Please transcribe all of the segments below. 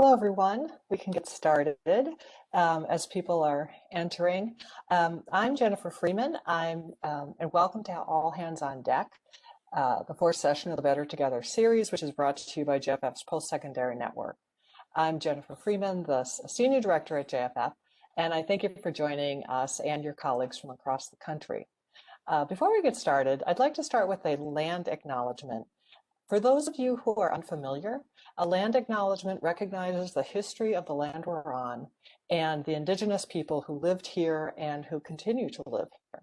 Hello, everyone. We can get started as people are entering. I'm Jennifer Freeman. And welcome to All Hands on Deck, the fourth session of the Better Together series, which is brought to you by JFF's Post-Secondary Network. I'm Jennifer Freeman, the Senior Director at JFF, and I thank you for joining us and your colleagues from across the country. Before we get started, I'd like to start with a land acknowledgement. For those of you who are unfamiliar, a land acknowledgement recognizes the history of the land we're on and the indigenous people who lived here and who continue to live here.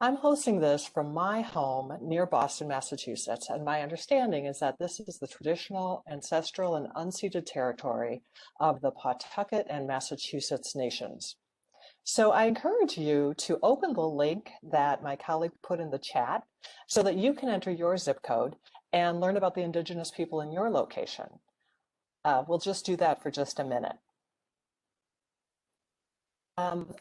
I'm hosting this from my home near Boston, Massachusetts, and my understanding is that this is the traditional, ancestral, and unceded territory of the Pawtucket and Massachusetts nations. So I encourage you to open the link that my colleague put in the chat so that you can enter your zip code and learn about the indigenous people in your location. We'll just do that for just a minute.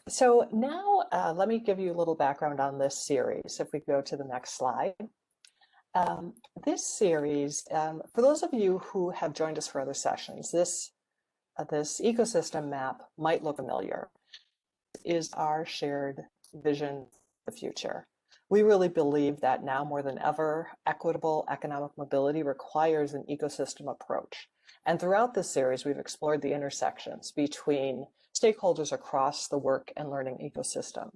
So now let me give you a little background on this series. If we go to the next slide. This series, for those of you who have joined us for other sessions, this ecosystem map might look familiar. It is our shared vision for the future. We really believe that now more than ever, equitable economic mobility requires an ecosystem approach. And throughout this series, we've explored the intersections between stakeholders across the work and learning ecosystem.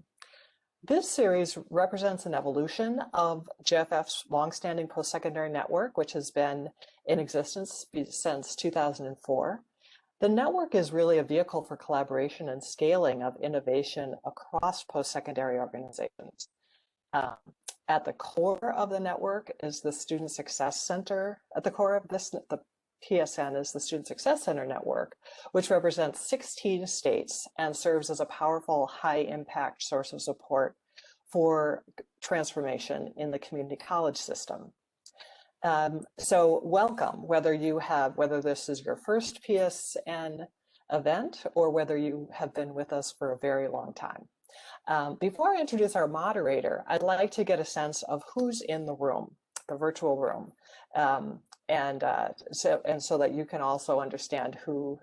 This series represents an evolution of JFF's longstanding post-secondary network, which has been in existence since 2004. The network is really a vehicle for collaboration and scaling of innovation across post-secondary organizations. At the core of the network is the Student Success Center. At the core of this, the PSN is the Student Success Center network, which represents 16 states and serves as a powerful, high-impact source of support for transformation in the community college system. So welcome, whether this is your first PSN event or whether you have been with us for a very long time. Before I introduce our moderator, I'd like to get a sense of who's in the room, the virtual room, so that you can also understand who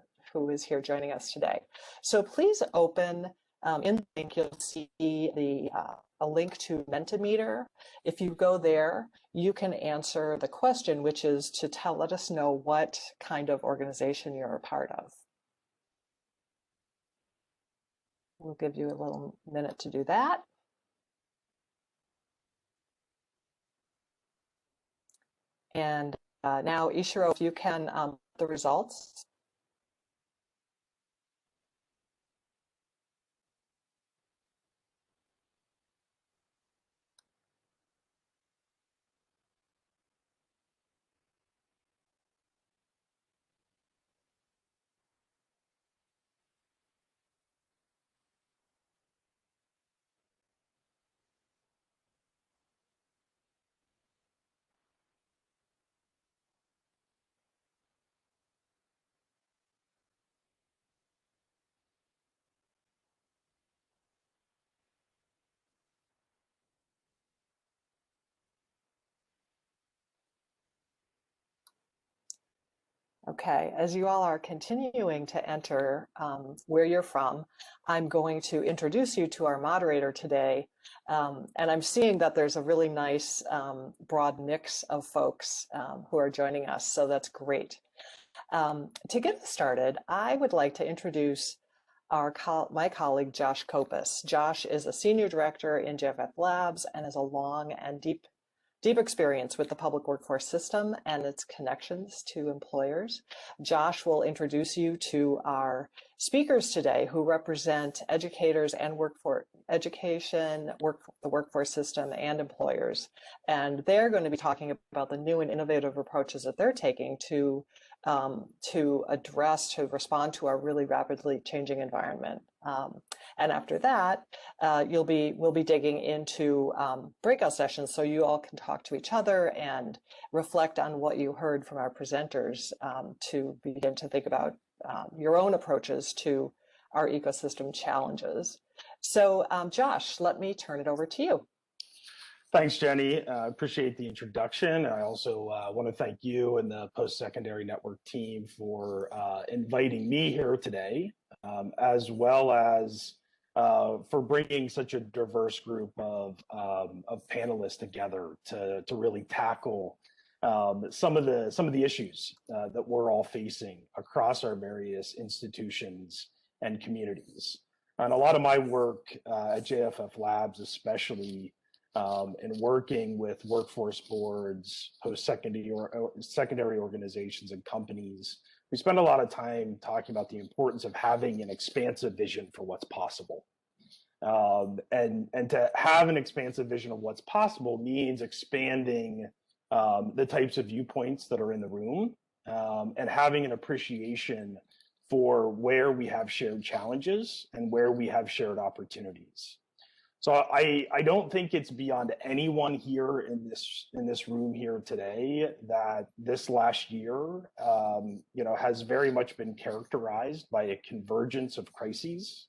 is here joining us today. So please open in the link. You'll see a link to Mentimeter. If you go there, you can answer the question, which is to let us know what kind of organization you're a part of. We'll give you a little minute to do that. And now, Ishiro, if you can the results. Okay, as you all are continuing to enter where you're from, I'm going to introduce you to our moderator today. And I'm seeing that there's a really nice broad mix of folks who are joining us, so that's great. To get started, I would like to introduce my colleague, Josh Kopis. Josh is a senior director in JFF Labs and has a long and deep experience with the public workforce system and its connections to employers. Josh will introduce you to our speakers today who represent educators and the workforce system and employers. And they're going to be talking about the new and innovative approaches that they're taking to respond to our really rapidly changing environment. And after that, we'll be digging into breakout sessions so you all can talk to each other and reflect on what you heard from our presenters to begin to think about your own approaches to our ecosystem challenges. So Josh, let me turn it over to you. Thanks, Jenny. Appreciate the introduction. I also want to thank you and the Post-Secondary Network team for inviting me here today, as well as for bringing such a diverse group of panelists together to really tackle some of the issues that we're all facing across our various institutions and communities. And a lot of my work at JFF Labs, especially in working with workforce boards, secondary organizations, and companies, we spend a lot of time talking about the importance of having an expansive vision for what's possible. And to have an expansive vision of what's possible means expanding the types of viewpoints that are in the room, and having an appreciation for where we have shared challenges and where we have shared opportunities. So I don't think it's beyond anyone here in this room here today that this last year, has very much been characterized by a convergence of crises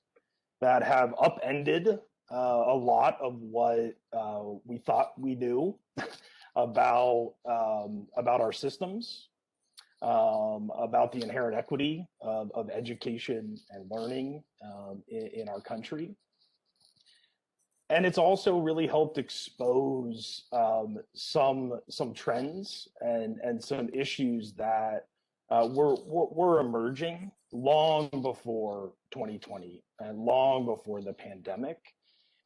that have upended a lot of what we thought we knew about our systems, about the inherent equity of education and learning in our country. And it's also really helped expose some trends and some issues that were emerging long before 2020 and long before the pandemic.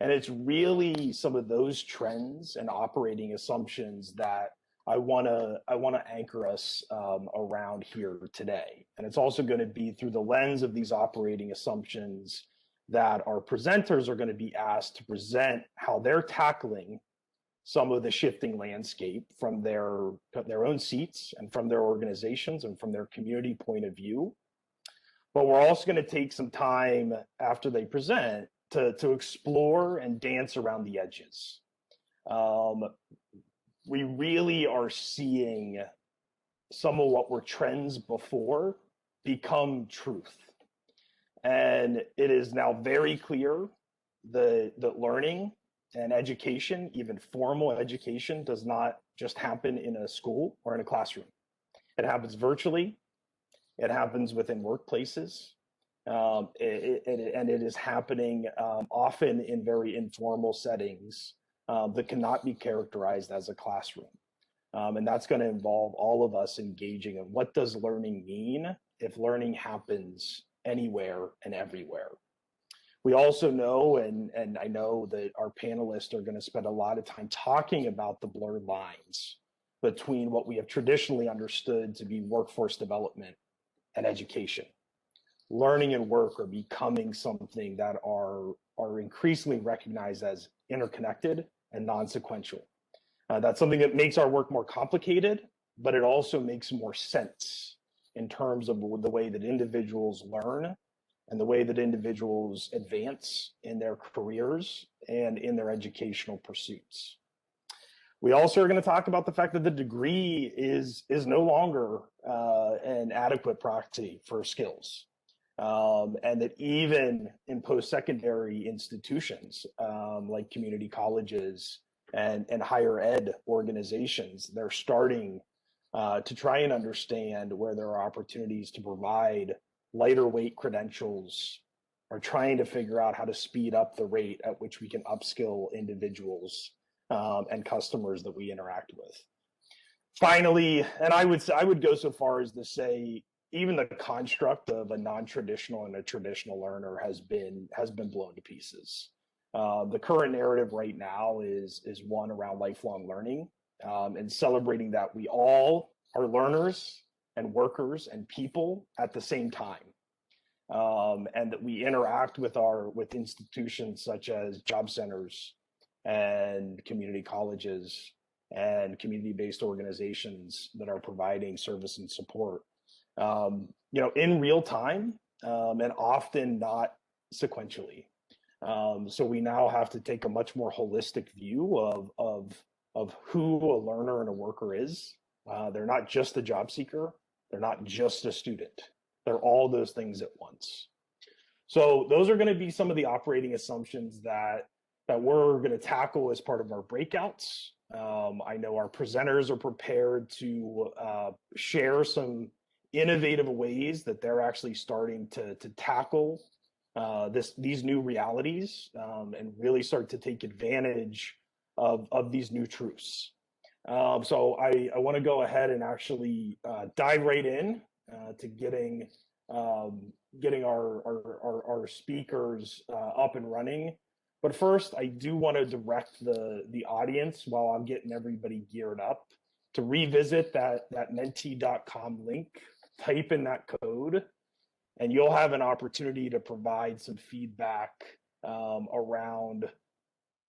And it's really some of those trends and operating assumptions that I want to anchor us around here today. And it's also going to be through the lens of these operating assumptions that our presenters are going to be asked to present how they're tackling some of the shifting landscape from their own seats and from their organizations and from their community point of view. But we're also going to take some time after they present to explore and dance around the edges. We really are seeing some of what were trends before become truth. And it is now very clear that learning and education, even formal education, does not just happen in a school or in a classroom. It happens virtually. It happens within workplaces. And it is happening often in very informal settings that cannot be characterized as a classroom. And that's going to involve all of us engaging in what does learning mean if learning happens anywhere and everywhere. We also know, and I know that our panelists are going to spend a lot of time talking about the blurred lines between what we have traditionally understood to be workforce development and education. Learning and work are becoming something that are increasingly recognized as interconnected and non-sequential. That's something that makes our work more complicated, but it also makes more sense in terms of the way that individuals learn and the way that individuals advance in their careers and in their educational pursuits. We also are going to talk about the fact that the degree is no longer an adequate proxy for skills. And that even in post-secondary institutions like community colleges and higher ed organizations, they're starting to try and understand where there are opportunities to provide lighter weight credentials, or trying to figure out how to speed up the rate at which we can upskill individuals and customers that we interact with. Finally, and I would go so far as to say, even the construct of a non-traditional and a traditional learner has been blown to pieces. The current narrative right now is one around lifelong learning, and celebrating that we all are learners and workers and people at the same time, and that we interact with institutions such as job centers and community colleges and community-based organizations that are providing service and support, in real time, and often not sequentially. So we now have to take a much more holistic view of who a learner and a worker is. They're not just a job seeker. They're not just a student. They're all those things at once. So those are going to be some of the operating assumptions that that we're going to tackle as part of our breakouts. I know our presenters are prepared to share some innovative ways that they're actually starting to tackle these new realities and really start to take advantage of these new truths. So I want to go ahead and actually dive right in to getting our speakers up and running. But first, I do want to direct the audience while I'm getting everybody geared up to revisit that mentee.com link, type in that code, and you'll have an opportunity to provide some feedback around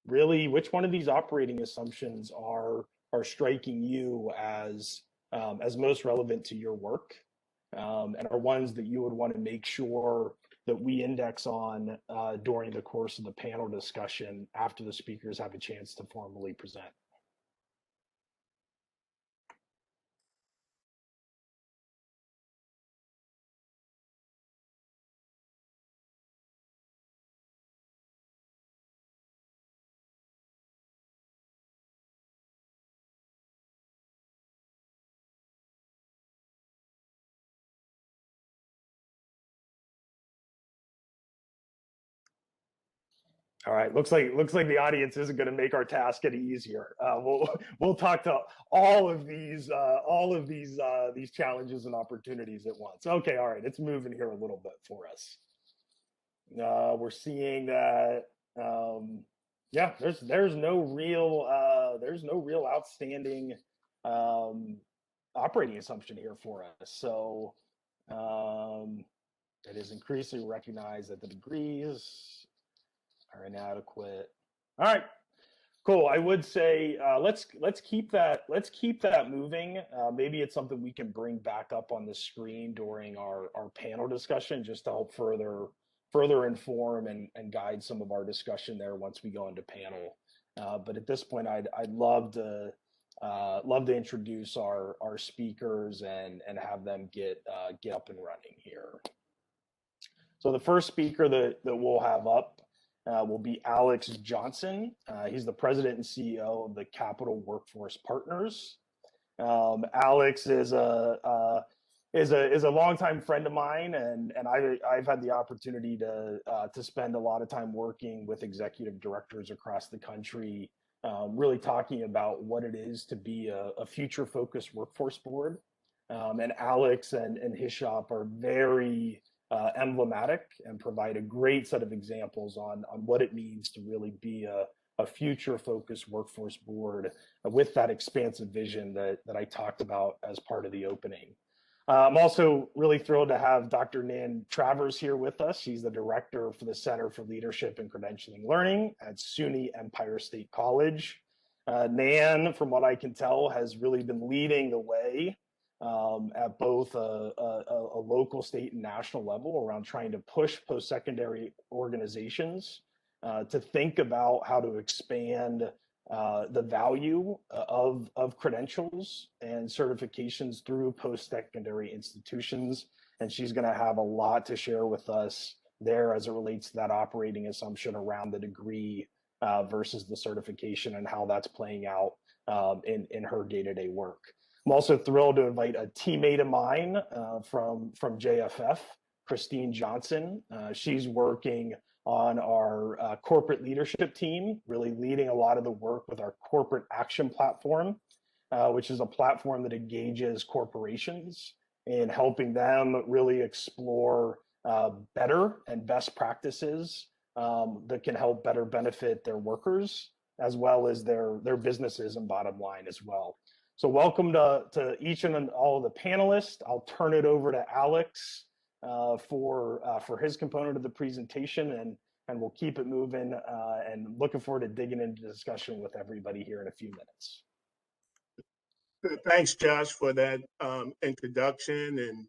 really which one of these operating assumptions are striking you as most relevant to your work, and are ones that you would want to make sure that we index on during the course of the panel discussion after the speakers have a chance to formally present. All right, looks like the audience isn't going to make our task any easier. We'll talk to all of these challenges and opportunities at once. Okay, all right, it's moving here a little bit for us. We're seeing that yeah, there's no real outstanding operating assumption here for us. So it is increasingly recognized that the degrees are inadequate. All right, cool. I would say let's keep that moving. Maybe it's something we can bring back up on the screen during our panel discussion, just to help further inform and guide some of our discussion there once we go into panel. But at this point, I'd love to introduce our speakers and have them get up and running here. So the first speaker that we'll have up will be Alex Johnson. He's the president and CEO of the Capital Workforce Partners. Alex is a longtime friend of mine, and I've had the opportunity to spend a lot of time working with executive directors across the country, really talking about what it is to be a future-focused workforce board. And Alex and his shop are very emblematic and provide a great set of examples on what it means to really be a future-focused workforce board with that expansive vision that I talked about as part of the opening. I'm also really thrilled to have Dr. Nan Travers here with us. She's the director for the Center for Leadership and Credentialing Learning at SUNY Empire State College. Nan, from what I can tell, has really been leading the way at both a local, state, and national level around trying to push post-secondary organizations to think about how to expand the value of credentials and certifications through post-secondary institutions. And she's going to have a lot to share with us there as it relates to that operating assumption around the degree versus the certification and how that's playing out in her day-to-day work. I'm also thrilled to invite a teammate of mine from JFF, Christine Johnson. She's working on our corporate leadership team, really leading a lot of the work with our corporate action platform, which is a platform that engages corporations in helping them really explore better and best practices that can help better benefit their workers as well as their businesses and bottom line as well. So welcome to each and all of the panelists. I'll turn it over to Alex for his component of the presentation, and we'll keep it moving and looking forward to digging into discussion with everybody here in a few minutes. Thanks, Josh, for that introduction, and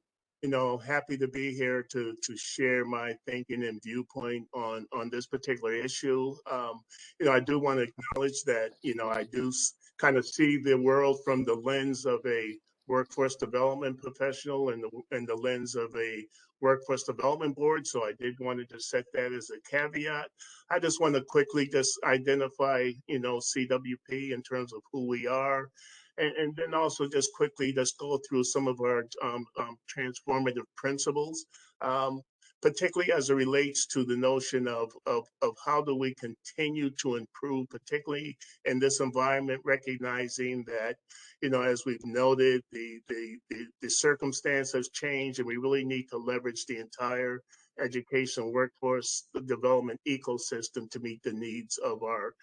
happy to be here to share my thinking and viewpoint on this particular issue. I do want to acknowledge that I do kind of see the world from the lens of a workforce development professional in the lens of a workforce development board. So I did want to just set that as a caveat. I just want to quickly just identify, CWP in terms of who we are. And then also just quickly just go through some of our transformative principles, particularly as it relates to the notion of how do we continue to improve, particularly in this environment, recognizing that, as we've noted, the circumstance has changed and we really need to leverage the entire education workforce development ecosystem to meet the needs of our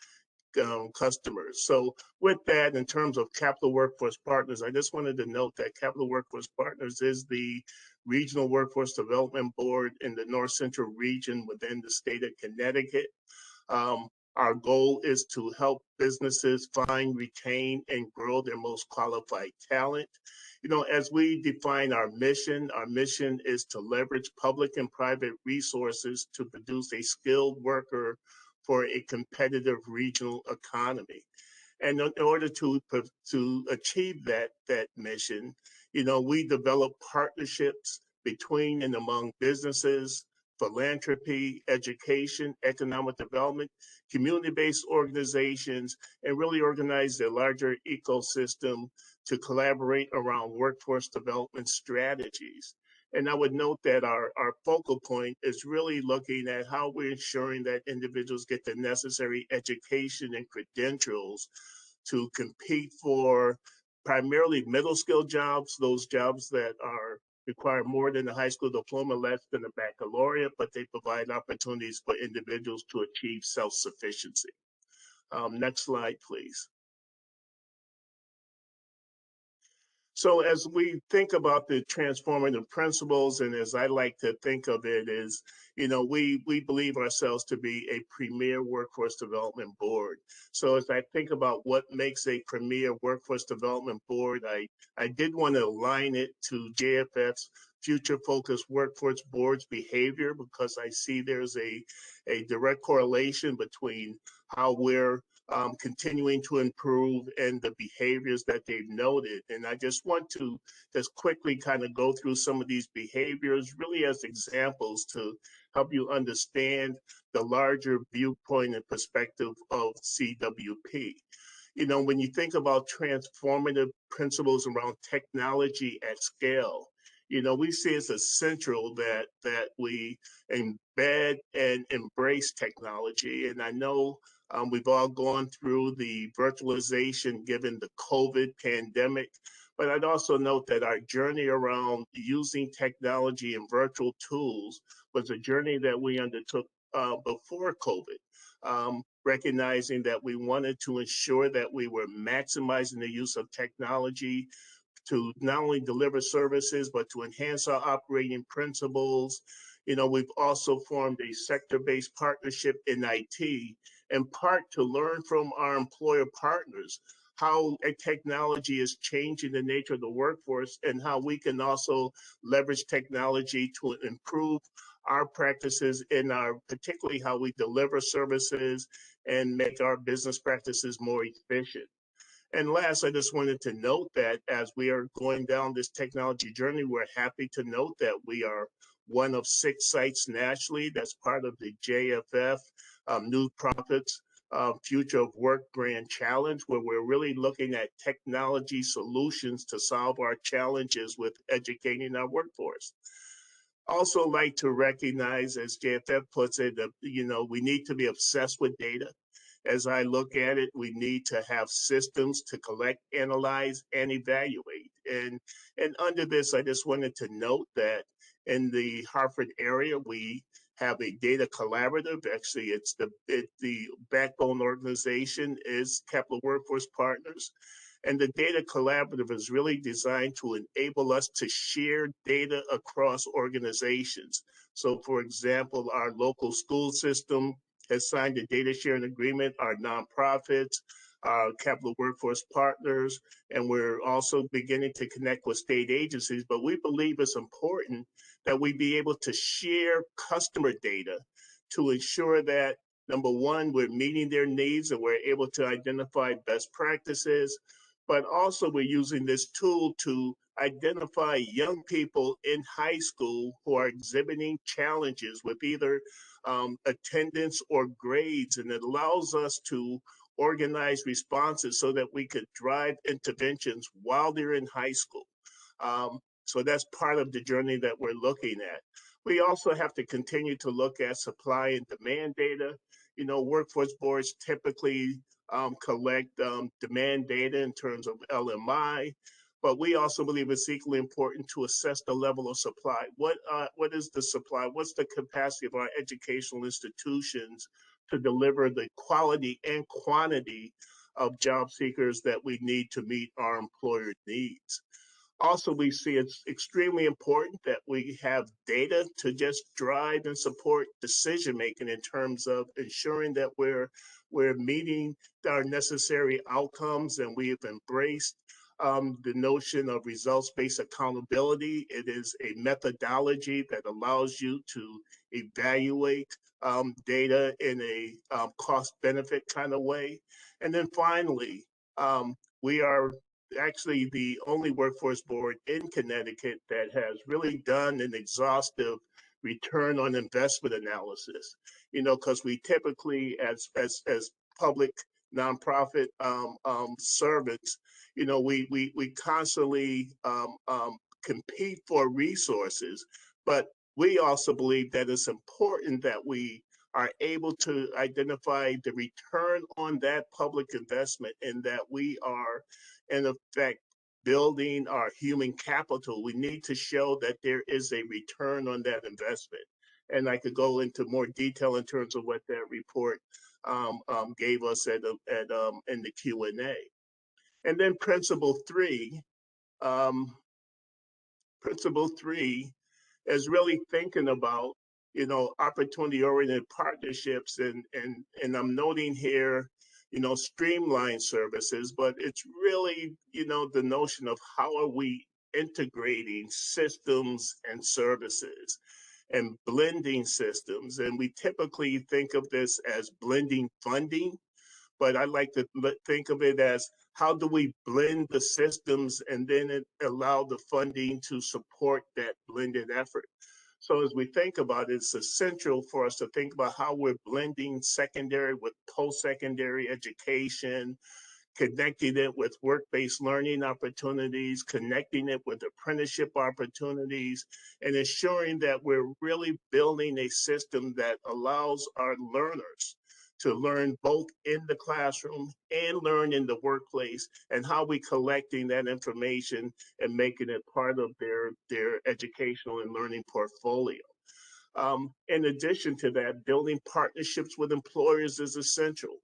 customers. So with that, in terms of Capital Workforce Partners, I just wanted to note that Capital Workforce Partners is the regional workforce development board in the North Central region within the state of Connecticut. Our goal is to help businesses find, retain, and grow their most qualified talent. As we define our mission is to leverage public and private resources to produce a skilled worker for a competitive regional economy. And in order to achieve that mission, we develop partnerships between and among businesses, philanthropy, education, economic development, community-based organizations, and really organize a larger ecosystem to collaborate around workforce development strategies. And I would note that our focal point is really looking at how we're ensuring that individuals get the necessary education and credentials to compete for primarily middle skill jobs, those jobs that require more than a high school diploma, less than a baccalaureate, but they provide opportunities for individuals to achieve self-sufficiency. Next slide, please. So as we think about the transformative principles, and as I like to think of it is, we believe ourselves to be a premier workforce development board. So as I think about what makes a premier workforce development board, I did want to align it to JFF's future focused workforce board's behavior, because I see there's a direct correlation between how we're continuing to improve and the behaviors that they've noted. And I just want to just quickly kind of go through some of these behaviors really as examples to help you understand the larger viewpoint and perspective of CWP. When you think about transformative principles around technology at scale, we see it's essential that we embed and embrace technology. And I know we've all gone through the virtualization given the COVID pandemic, but I'd also note that our journey around using technology and virtual tools was a journey that we undertook before COVID, recognizing that we wanted to ensure that we were maximizing the use of technology to not only deliver services, but to enhance our operating principles. We've also formed a sector-based partnership in IT, in part to learn from our employer partners how technology is changing the nature of the workforce and how we can also leverage technology to improve our practices in particularly how we deliver services and make our business practices more efficient. And last, I just wanted to note that as we are going down this technology journey, we're happy to note that we are one of 6 sites nationally that's part of the JFF New Profits Future of Work Grand Challenge, where we're really looking at technology solutions to solve our challenges with educating our workforce. Also like to recognize, as JFF puts it, we need to be obsessed with data. As I look at it, we need to have systems to collect, analyze, and evaluate. And under this, I just wanted to note that in the Hartford area, we have a data collaborative. Actually, it's the backbone organization is Capital Workforce Partners. And the data collaborative is really designed to enable us to share data across organizations. So for example, our local school system has signed a data sharing agreement, our nonprofits, our Capital Workforce Partners, and we're also beginning to connect with state agencies. But we believe it's important that we be able to share customer data to ensure that, number one, we're meeting their needs and we're able to identify best practices, but also we're using this tool to identify young people in high school who are exhibiting challenges with either attendance or grades, and it allows us to organize responses so that we could drive interventions while they're in high school. So that's part of the journey that we're looking at. We also have to continue to look at supply and demand data. You know, workforce boards typically collect demand data in terms of LMI, but we also believe it's equally important to assess the level of supply. What is the supply? What's the capacity of our educational institutions to deliver the quality and quantity of job seekers that we need to meet our employer needs? Also, we see it's extremely important that we have data to just drive and support decision making in terms of ensuring that we're meeting our necessary outcomes, and we have embraced the notion of results-based accountability. It is a methodology that allows you to evaluate data in a cost-benefit kind of way. And then finally, we are actually the only workforce board in Connecticut that has really done an exhaustive return on investment analysis. You know, because we typically, as public nonprofit servants, you know, we constantly compete for resources, but we also believe that it's important that we are able to identify the return on that public investment, and that we are, in effect, building our human capital. We need to show that there is a return on that investment. And I could go into more detail in terms of what that report gave us in the Q&A. And then principle three is really thinking about, you know, opportunity-oriented partnerships, and I'm noting here, you know, streamlined services, but it's really, you know, the notion of how are we integrating systems and services and blending systems. And we typically think of this as blending funding, but I like to think of it as how do we blend the systems and then allow the funding to support that blended effort. So as we think about it, it's essential for us to think about how we're blending secondary with post-secondary education, connecting it with work-based learning opportunities, connecting it with apprenticeship opportunities, and ensuring that we're really building a system that allows our learners to learn both in the classroom and learn in the workplace, and how we collecting that information and making it part of their educational and learning portfolio. In addition to that, building partnerships with employers is essential.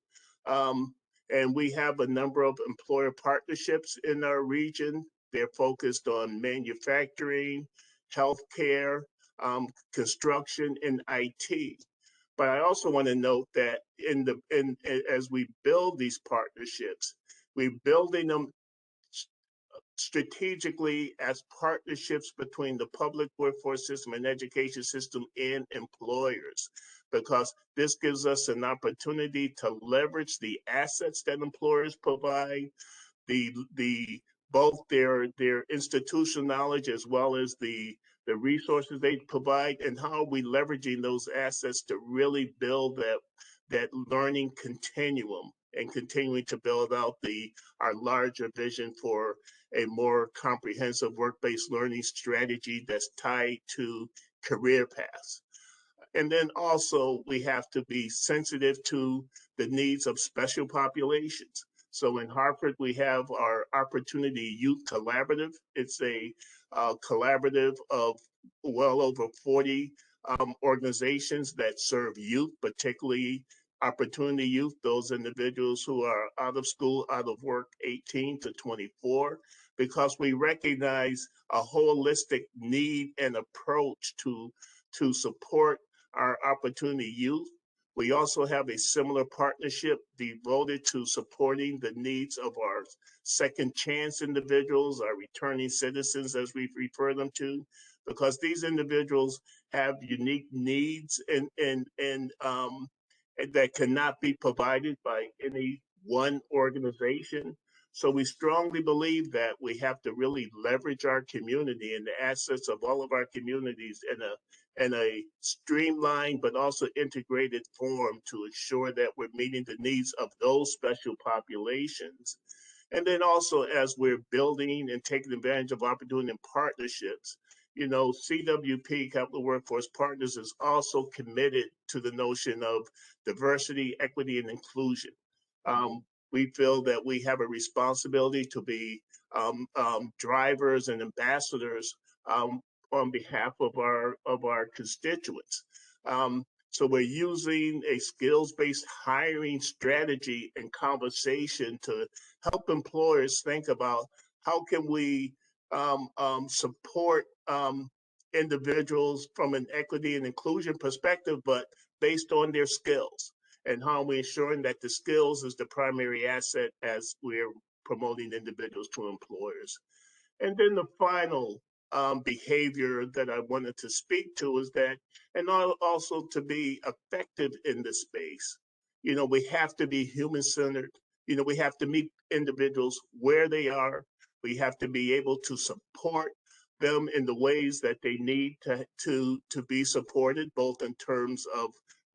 And we have a number of employer partnerships in our region. They're focused on manufacturing, healthcare, construction, and IT. But I also want to note that as we build these partnerships, we're building them strategically as partnerships between the public workforce system and education system and employers, because this gives us an opportunity to leverage the assets that employers provide, both their institutional knowledge as well as the resources they provide, and how are we leveraging those assets to really build that learning continuum and continuing to build out our larger vision for a more comprehensive work-based learning strategy that's tied to career paths. And then also we have to be sensitive to the needs of special populations. So in Hartford, we have our Opportunity Youth Collaborative. It's a collaborative of well over 40 organizations that serve youth, particularly Opportunity Youth, those individuals who are out of school, out of work, 18 to 24, because we recognize a holistic need and approach to support our Opportunity Youth. We also have a similar partnership devoted to supporting the needs of our second chance individuals, our returning citizens, as we refer them to, because these individuals have unique needs and that cannot be provided by any one organization. So we strongly believe that we have to really leverage our community and the assets of all of our communities in a streamlined but also integrated form to ensure that we're meeting the needs of those special populations. And then also as we're building and taking advantage of opportunity and partnerships, you know, CWP, Capital Workforce Partners, is also committed to the notion of diversity, equity, and inclusion. We feel that we have a responsibility to be drivers and ambassadors on behalf of our constituents. So we're using a skills-based hiring strategy and conversation to help employers think about how can we support individuals from an equity and inclusion perspective, but based on their skills, and how we're ensuring that the skills is the primary asset as we're promoting individuals to employers. And then the final behavior that I wanted to speak to is that, and also to be effective in this space, you know, we have to be human centered. You know, we have to meet individuals where they are. We have to be able to support them in the ways that they need to be supported, both in terms of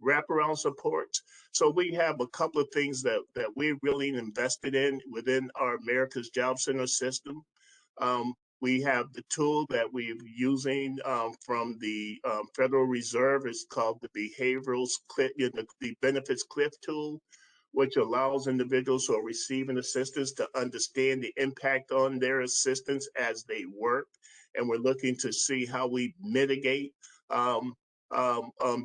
wraparound supports. So we have a couple of things that we're really invested in within our America's Job Center system. We have the tool that we're using from the Federal Reserve. It's called the the Benefits Cliff tool, which allows individuals who are receiving assistance to understand the impact on their assistance as they work. And we're looking to see how we mitigate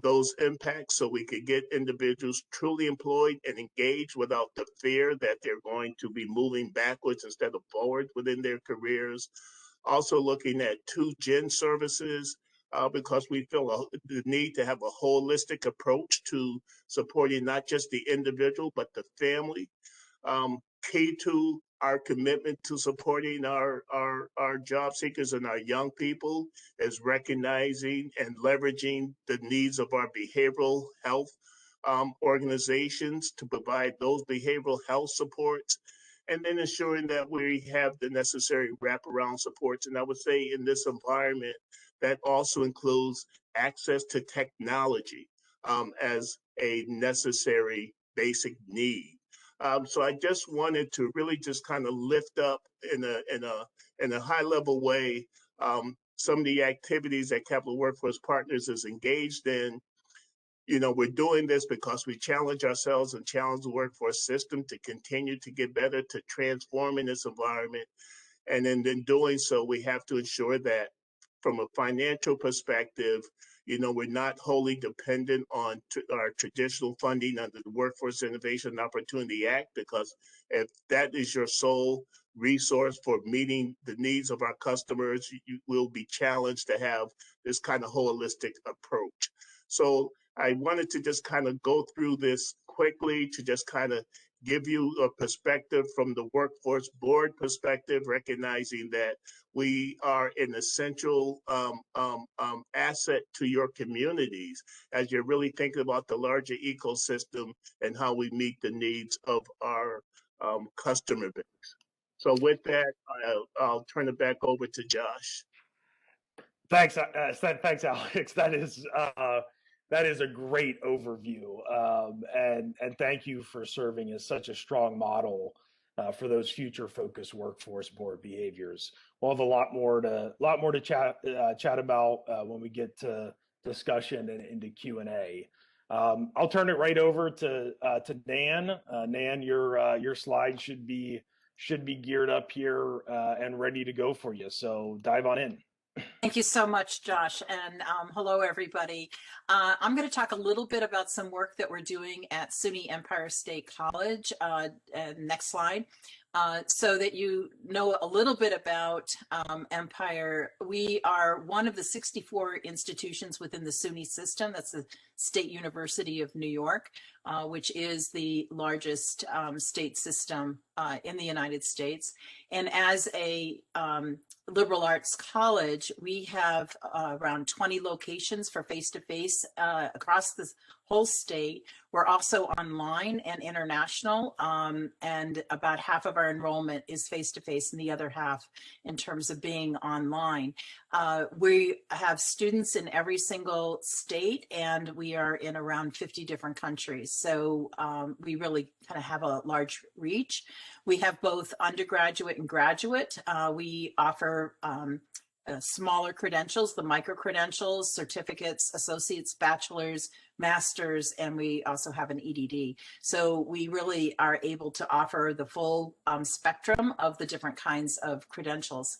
those impacts so we could get individuals truly employed and engaged without the fear that they're going to be moving backwards instead of forward within their careers. Also looking at 2Gen services because we feel the need to have a holistic approach to supporting not just the individual, but the family. Key to our commitment to supporting our job seekers and our young people is recognizing and leveraging the needs of our behavioral health organizations to provide those behavioral health supports, and then ensuring that we have the necessary wraparound supports. And I would say in this environment, that also includes access to technology as a necessary basic need. So I just wanted to really just kind of lift up in a high level way some of the activities that Capital Workforce Partners is engaged in. You know, we're doing this because we challenge ourselves and challenge the workforce system to continue to get better, to transform in this environment. And in doing so, we have to ensure that from a financial perspective, you know, we're not wholly dependent on our traditional funding under the Workforce Innovation and Opportunity Act, because if that is your sole resource for meeting the needs of our customers, you will be challenged to have this kind of holistic approach. So I wanted to just kind of go through this quickly to just kind of give you a perspective from the workforce board perspective, recognizing that we are an essential asset to your communities as you're really thinking about the larger ecosystem and how we meet the needs of our customer base. So with that, I'll turn it back over to Josh. Thanks, Alex. That is a great overview, and thank you for serving as such a strong model for those future focused workforce board behaviors. We'll have a lot more to chat about when we get to discussion and into Q&A. I'll turn it right over to Nan. Nan, your slides should be geared up here and ready to go for you. So dive on in. Thank you so much, Josh, and hello, everybody. I'm going to talk a little bit about some work that we're doing at SUNY Empire State College. Next slide. So that you know a little bit about Empire. We are one of the 64 institutions within the SUNY system. That's the State University of New York, which is the largest state system in the United States. And as a liberal arts college, we have around 20 locations for face-to-face across the whole state. We're also online and international, and about half of our enrollment is face-to-face and the other half in terms of being online. We have students in every single state, and we are in around 50 different countries. So we really kind of have a large reach. We have both undergraduate and graduate. We offer smaller credentials, the micro credentials, certificates, associates, bachelors, masters, and we also have an EDD. So we really are able to offer the full spectrum of the different kinds of credentials.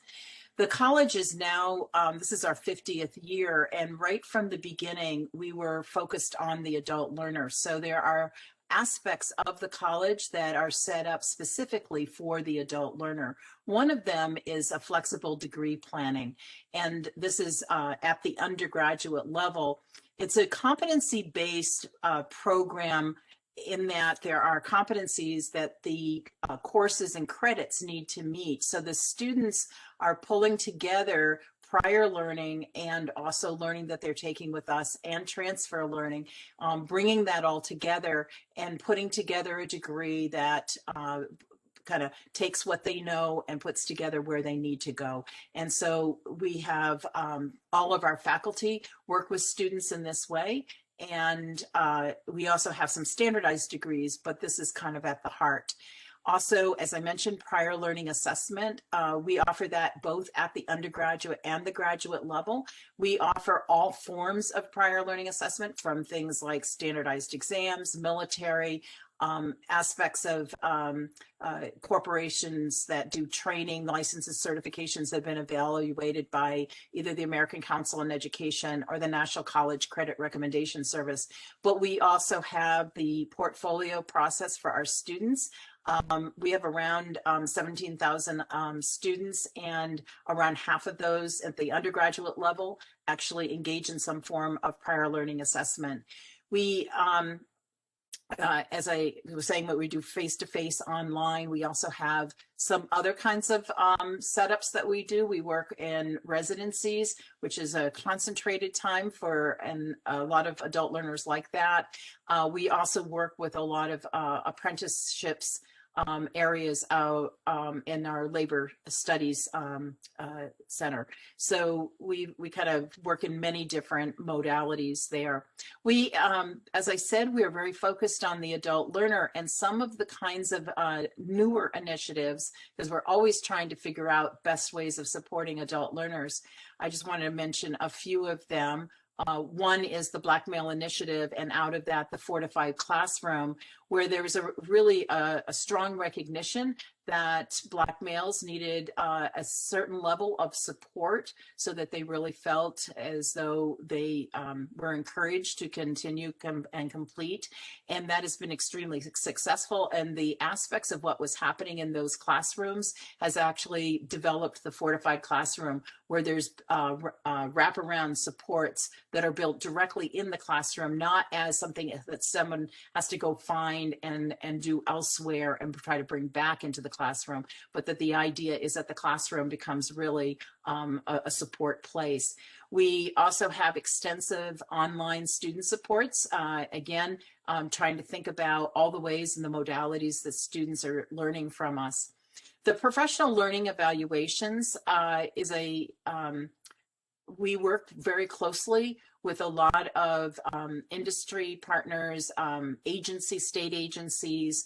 The college is now, this is our 50th year, and right from the beginning, we were focused on the adult learner. So there are aspects of the college that are set up specifically for the adult learner. One of them is a flexible degree planning, and this is at the undergraduate level. It's a competency-based program in that there are competencies that the courses and credits need to meet. So the students are pulling together prior learning and also learning that they're taking with us and transfer learning, bringing that all together and putting together a degree that kind of takes what they know and puts together where they need to go. And so we have all of our faculty work with students in this way. And we also have some standardized degrees, but this is kind of at the heart. Also, as I mentioned, prior learning assessment, we offer that both at the undergraduate and the graduate level. We offer all forms of prior learning assessment, from things like standardized exams, military, aspects of corporations that do training, licenses, certifications that have been evaluated by either the American Council on Education or the National College Credit Recommendation Service. But we also have the portfolio process for our students. We have around 17,000 students, and around half of those at the undergraduate level actually engage in some form of prior learning assessment. We as I was saying, what we do face-to-face online. We also have some other kinds of setups that we do. We work in residencies, which is a concentrated time for, and a lot of adult learners like that. We also work with a lot of apprenticeships areas in our labor studies center. So we kind of work in many different modalities there. We, as I said, we are very focused on the adult learner and some of the kinds of newer initiatives, because we're always trying to figure out best ways of supporting adult learners. I just wanted to mention a few of them. One is the Black Male Initiative, and out of that, the Fortified Classroom, where there was really a strong recognition that Black males needed a certain level of support so that they really felt as though they were encouraged to continue and complete. And that has been extremely successful. And the aspects of what was happening in those classrooms has actually developed the Fortified Classroom, where there's wraparound supports that are built directly in the classroom, not as something that someone has to go find and do elsewhere and try to bring back into the classroom, but that the idea is that the classroom becomes really a support place. We also have extensive online student supports, again, trying to think about all the ways and the modalities that students are learning from us. The professional learning evaluations is we work very closely with a lot of industry partners, state agencies,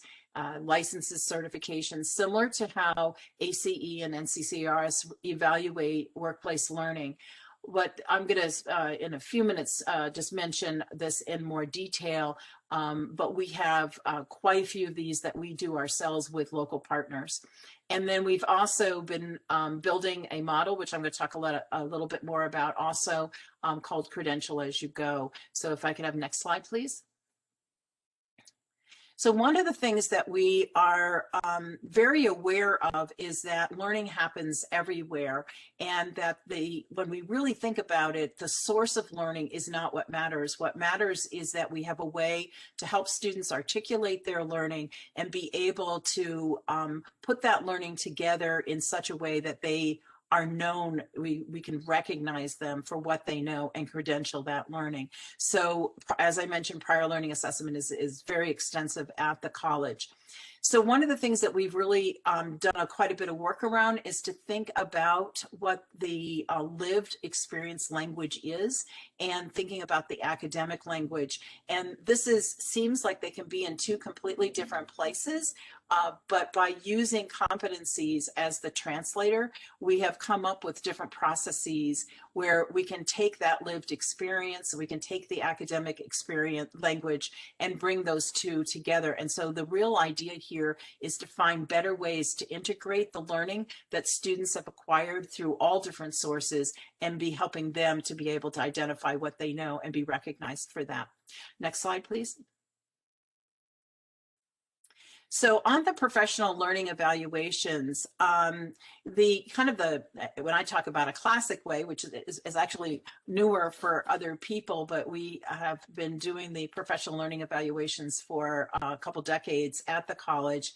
licenses, certifications, similar to how ACE and NCCRS evaluate workplace learning. What I'm going to, in a few minutes, just mention this in more detail, but we have quite a few of these that we do ourselves with local partners. And then we've also been building a model, which I'm going to talk a little bit more about also, called Credential as You Go. So if I could have next slide, please. So one of the things that we are very aware of is that learning happens everywhere, and that when we really think about it, the source of learning is not what matters. What matters is that we have a way to help students articulate their learning and be able to put that learning together in such a way that they are known, we can recognize them for what they know and credential that learning. So as I mentioned, prior learning assessment is very extensive at the college. So one of the things that we've really done quite a bit of work around is to think about what the lived experience language is, and thinking about the academic language. And this seems like they can be in two completely different places, but by using competencies as the translator, we have come up with different processes where we can take that lived experience, we can take the academic experience language and bring those two together. And so the real idea here is to find better ways to integrate the learning that students have acquired through all different sources and be helping them to be able to identify what they know and be recognized for that. Next slide, please. So on the professional learning evaluations, when I talk about a classic way, which is actually newer for other people, but we have been doing the professional learning evaluations for a couple decades at the college.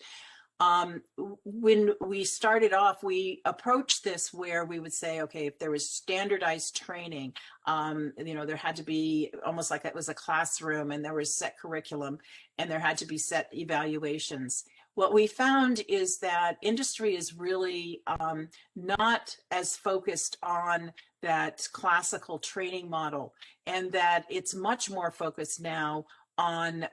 When we started off, we approached this where we would say, okay, if there was standardized training, there had to be almost like it was a classroom, and there was set curriculum, and there had to be set evaluations. What we found is that industry is really not as focused on that classical training model, and that it's much more focused now on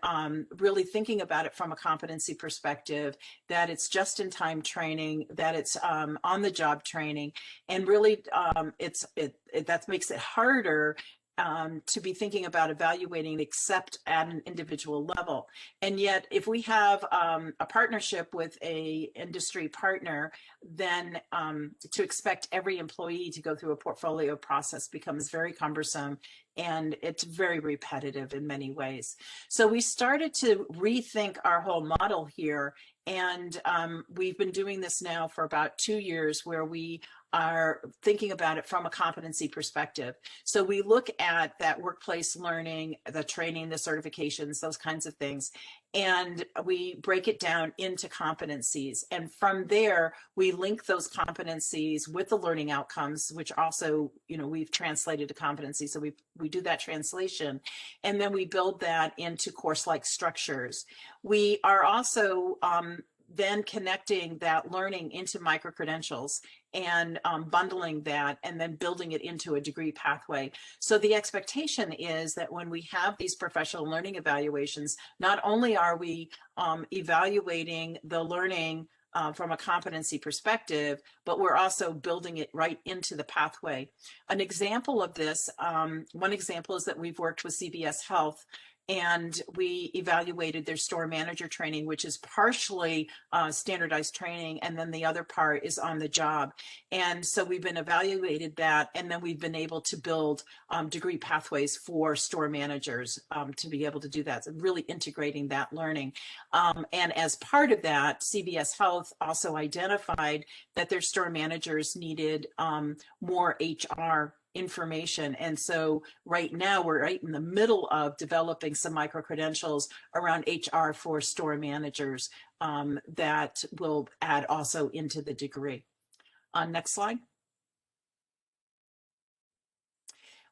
really thinking about it from a competency perspective, that it's just-in-time training, that it's on-the-job training, and really that makes it harder to be thinking about evaluating except at an individual level. And yet, if we have a partnership with a industry partner, then to expect every employee to go through a portfolio process becomes very cumbersome, and it's very repetitive in many ways. So we started to rethink our whole model here, and we've been doing this now for about 2 years, where we are thinking about it from a competency perspective. So we look at that workplace learning, the training, the certifications, those kinds of things, and we break it down into competencies. And from there, we link those competencies with the learning outcomes, which also, we've translated to competency. So we do that translation, and then we build that into course-like structures. We are also then connecting that learning into micro-credentials and bundling that, and then building it into a degree pathway. So the expectation is that when we have these professional learning evaluations, not only are we evaluating the learning from a competency perspective, but we're also building it right into the pathway. An example of this, one example is that we've worked with CVS Health, and we evaluated their store manager training, which is partially standardized training, and then the other part is on the job. And so we've been evaluated that, and then we've been able to build degree pathways for store managers to be able to do that, so really integrating that learning. And as part of that, CVS Health also identified that their store managers needed more HR information. And so right now we're right in the middle of developing some micro-credentials around HR for store managers that will add also into the degree. Next slide.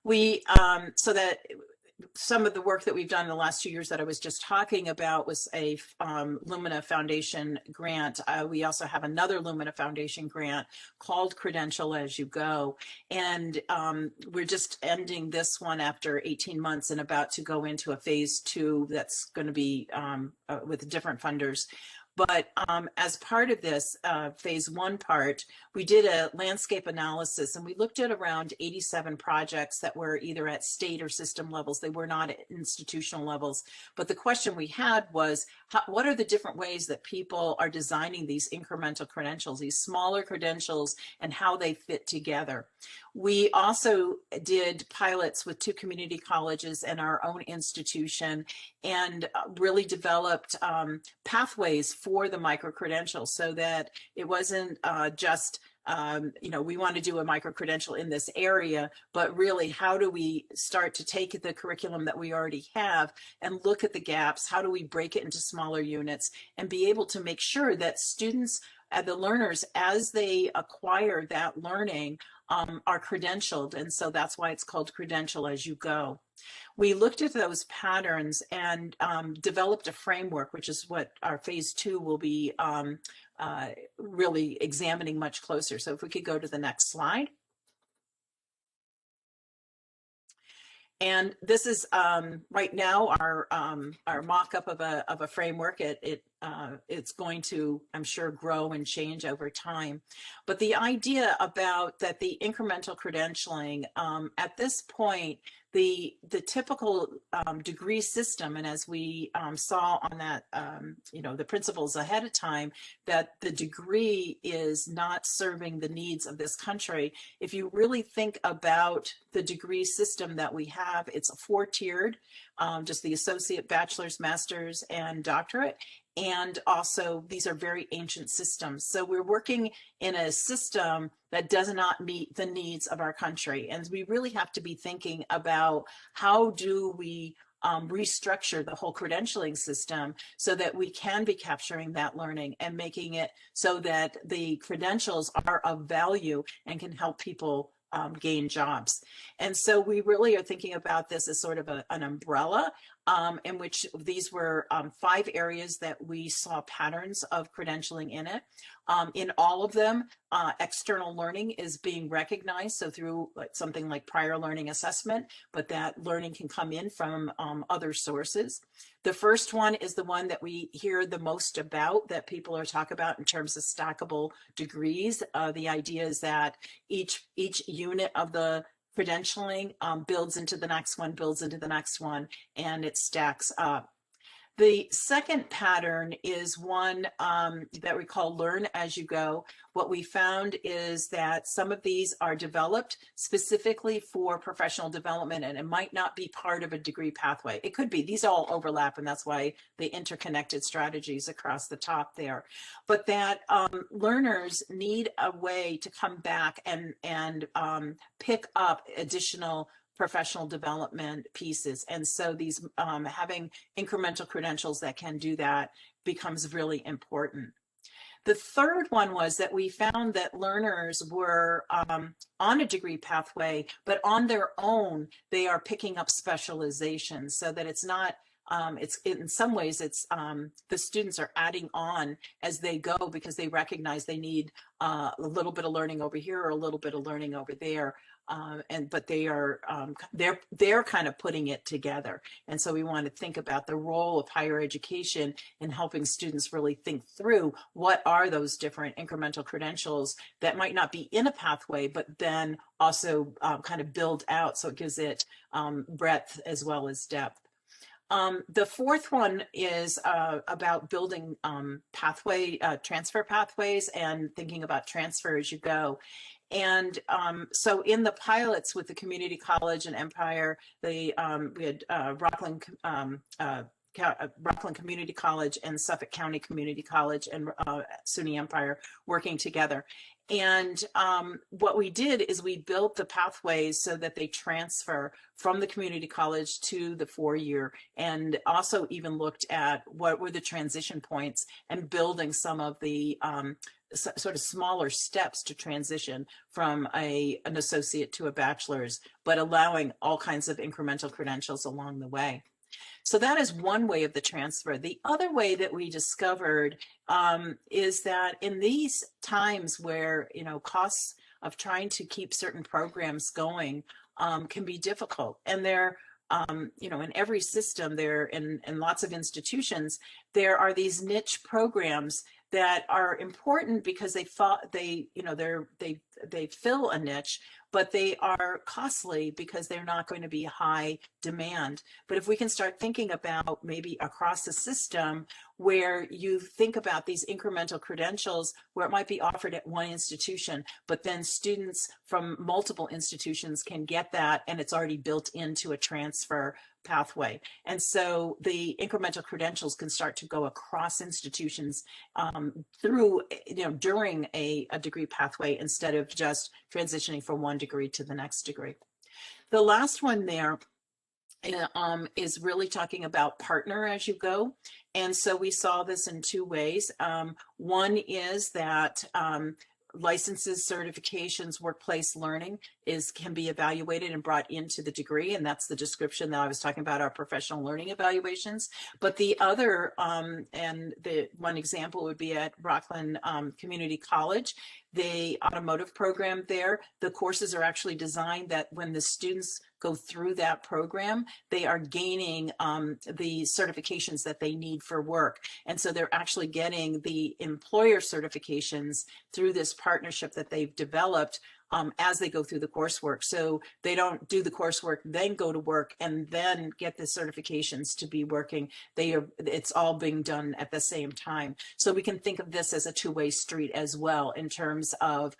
So that some of the work that we've done in the last 2 years that I was just talking about was a Lumina Foundation grant. We also have another Lumina Foundation grant called Credential As You Go. And we're just ending this one after 18 months and about to go into a phase 2 that's going to be with different funders. But as part of this phase 1 part, we did a landscape analysis, and we looked at around 87 projects that were either at state or system levels. They were not at institutional levels. But the question we had was, what are the different ways that people are designing these incremental credentials, these smaller credentials, and how they fit together? We also did pilots with 2 community colleges and our own institution, and really developed pathways for the micro-credentials, so that it wasn't just we want to do a micro-credential in this area, but really, how do we start to take the curriculum that we already have and look at the gaps? How do we break it into smaller units and be able to make sure that students the learners, as they acquire that learning, are credentialed. And so that's why it's called Credential as You Go. We looked at those patterns and developed a framework, which is what our phase 2 will be really examining much closer. So if we could go to the next slide. And this is right now our mock-up of a framework. It's going to, I'm sure, grow and change over time. But the idea about that the incremental credentialing at this point, the typical degree system, and as we saw on that, the principles ahead of time, that the degree is not serving the needs of this country. If you really think about the degree system that we have, it's a 4-tiered, just the associate, bachelor's, master's, and doctorate. And also, these are very ancient systems. So we're working in a system that does not meet the needs of our country. And we really have to be thinking about how do we restructure the whole credentialing system so that we can be capturing that learning and making it so that the credentials are of value and can help people gain jobs. And so we really are thinking about this as sort of an umbrella in which these were 5 areas that we saw patterns of credentialing in it. In all of them, external learning is being recognized, so through something like prior learning assessment, but that learning can come in from other sources. The first one is the one that we hear the most about, that people are talking about in terms of stackable degrees. The idea is that each unit of the credentialing builds into the next one, builds into the next one, and it stacks up. The second pattern is one that we call Learn As You Go. What we found is that some of these are developed specifically for professional development, and it might not be part of a degree pathway. It could be. These all overlap, and that's why they interconnected strategies across the top there. But that learners need a way to come back and pick up additional professional development pieces. And so these having incremental credentials that can do that becomes really important. The third one was that we found that learners were on a degree pathway, but on their own, they are picking up specialization, so that it's not it's in some ways it's the students are adding on as they go because they recognize they need a little bit of learning over here or a little bit of learning over there. But they are they're kind of putting it together. And so we want to think about the role of higher education in helping students really think through what are those different incremental credentials that might not be in a pathway, but then also kind of build out, so it gives it breadth as well as depth. The fourth one is about building transfer pathways and thinking about transfer as you go. And so in the pilots with the community college and Empire, we had Rockland Community College and Suffolk County Community College and SUNY Empire working together. And what we did is we built the pathways so that they transfer from the community college to the 4-year, and also even looked at what were the transition points and building some of the sort of smaller steps to transition from an associate to a bachelor's, but allowing all kinds of incremental credentials along the way. So that is one way of the transfer. The other way that we discovered is that in these times where, costs of trying to keep certain programs going can be difficult. And they're, in every system, there in lots of institutions, there are these niche programs that are important because they fill a niche, but they are costly because they're not going to be high demand. But if we can start thinking about maybe across the system where you think about these incremental credentials where it might be offered at one institution, but then students from multiple institutions can get that and it's already built into a transfer pathway. And so the incremental credentials can start to go across institutions through, during a degree pathway instead of just transitioning from one degree to the next degree. The last one there is really talking about partner as you go. And so we saw this in two ways. One is that licenses, certifications, workplace learning can be evaluated and brought into the degree, and that's the description that I was talking about, our professional learning evaluations. But the other, and the one example would be at Rockland Community College, the automotive program there. The courses are actually designed that when the students go through that program, they are gaining the certifications that they need for work. And so they're actually getting the employer certifications through this partnership that they've developed as they go through the coursework. So they don't do the coursework, then go to work and then get the certifications to be working. It's all being done at the same time. So we can think of this as a two-way street as well in terms of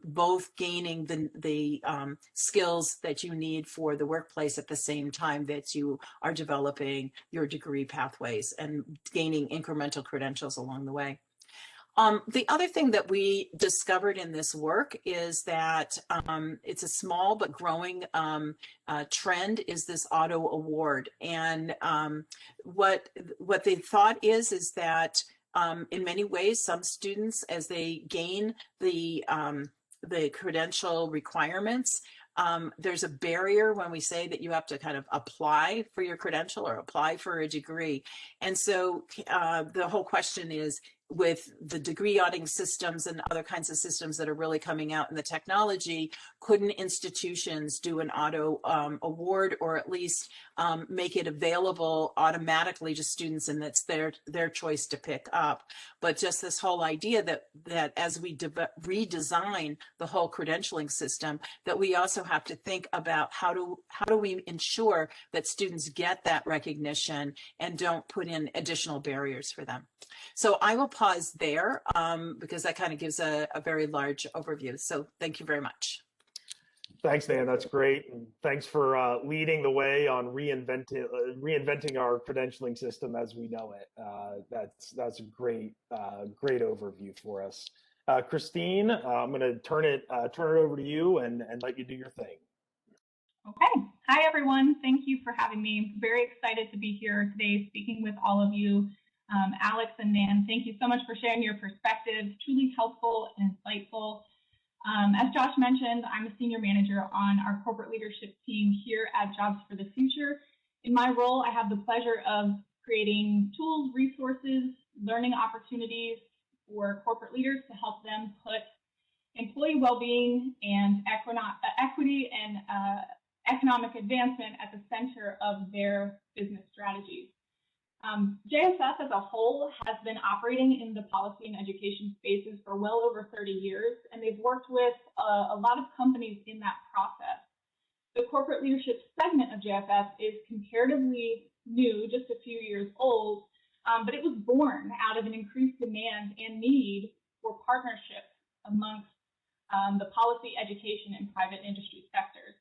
both gaining the skills that you need for the workplace at the same time that you are developing your degree pathways and gaining incremental credentials along the way. The other thing that we discovered in this work is that it's a small but growing trend is this auto award. And what they thought is that in many ways, some students, as they gain the credential requirements, there's a barrier when we say that you have to kind of apply for your credential or apply for a degree. And so the whole question is, with the degree auditing systems and other kinds of systems that are really coming out in the technology, couldn't institutions do an auto award, or at least make it available automatically to students, and that's their choice to pick up. But just this whole idea that as we redesign the whole credentialing system, that we also have to think about how do we ensure that students get that recognition and don't put in additional barriers for them. So I will pause there because that kind of gives a very large overview. So thank you very much. Thanks, Dan. That's great. And thanks for leading the way on reinventing our credentialing system as we know it. That's a great overview for us. Christine, I'm going to turn it over to you and let you do your thing. Okay. Hi, everyone. Thank you for having me. Very excited to be here today speaking with all of you. Alex and Nan, thank you so much for sharing your perspectives. Truly helpful and insightful. As Josh mentioned, I'm a senior manager on our corporate leadership team here at Jobs for the Future. In my role, I have the pleasure of creating tools, resources, learning opportunities for corporate leaders to help them put employee well-being and equity and economic advancement at the center of their business strategies. JSF as a whole has been operating in the policy and education spaces for well over 30 years, and they've worked with a lot of companies in that process. The corporate leadership segment of JSF is comparatively new, just a few years old, but it was born out of an increased demand and need for partnership amongst the policy, education, and private industry sectors.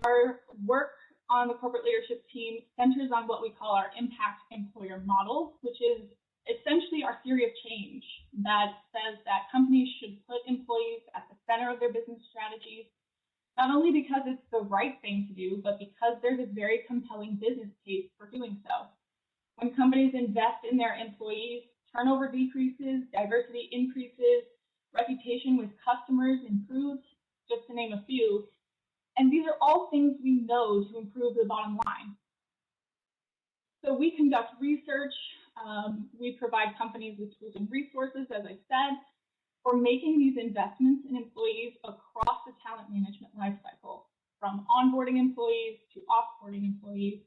Our work on the corporate leadership team centers on what we call our impact employer model, which is essentially our theory of change that says that companies should put employees at the center of their business strategies, not only because it's the right thing to do, but because there's a very compelling business case for doing so. When companies invest in their employees, turnover decreases, diversity increases, reputation with customers improves, just to name a few. And these are all things we know to improve the bottom line. So we conduct research, we provide companies with tools and resources, as I said, for making these investments in employees across the talent management lifecycle, from onboarding employees to offboarding employees.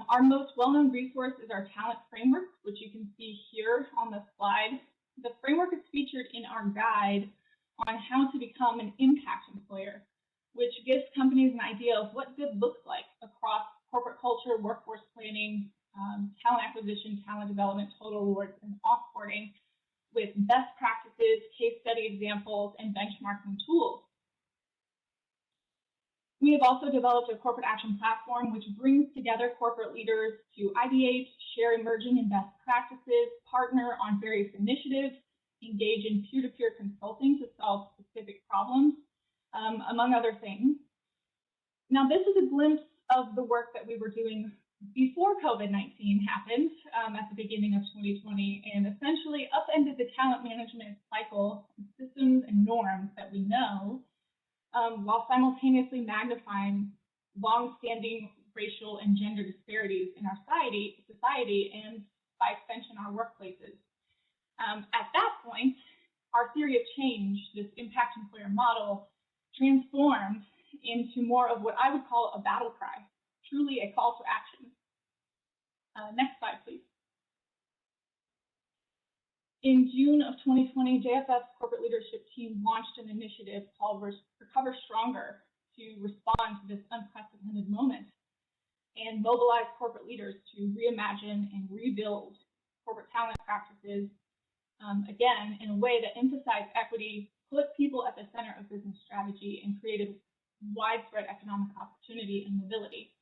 Our most well-known resource is our talent framework, which you can see here on the slide. The framework is featured in our guide on how to become an impact employer, which gives companies an idea of what good looks like across corporate culture, workforce planning, talent acquisition, talent development, total rewards, and offboarding, with best practices, case study examples, and benchmarking tools. We have also developed a corporate action platform which brings together corporate leaders to ideate, share emerging and best practices, partner on various initiatives, engage in peer-to-peer consulting to solve specific problems, among other things. Now, this is a glimpse of the work that we were doing before COVID-19 happened at the beginning of 2020 and essentially upended the talent management cycle, systems, and norms that we know, while simultaneously magnifying long-standing racial and gender disparities in our society and, by extension, our workplaces. At that point, our theory of change, this impact employer model, transformed into more of what I would call a battle cry, truly a call to action. Next slide, please. In June of 2020, JFF's corporate leadership team launched an initiative called Recover Stronger to respond to this unprecedented moment and mobilize corporate leaders to reimagine and rebuild corporate talent practices, again, in a way that emphasized equity, put people at the center of business strategy, and created widespread economic opportunity and mobility.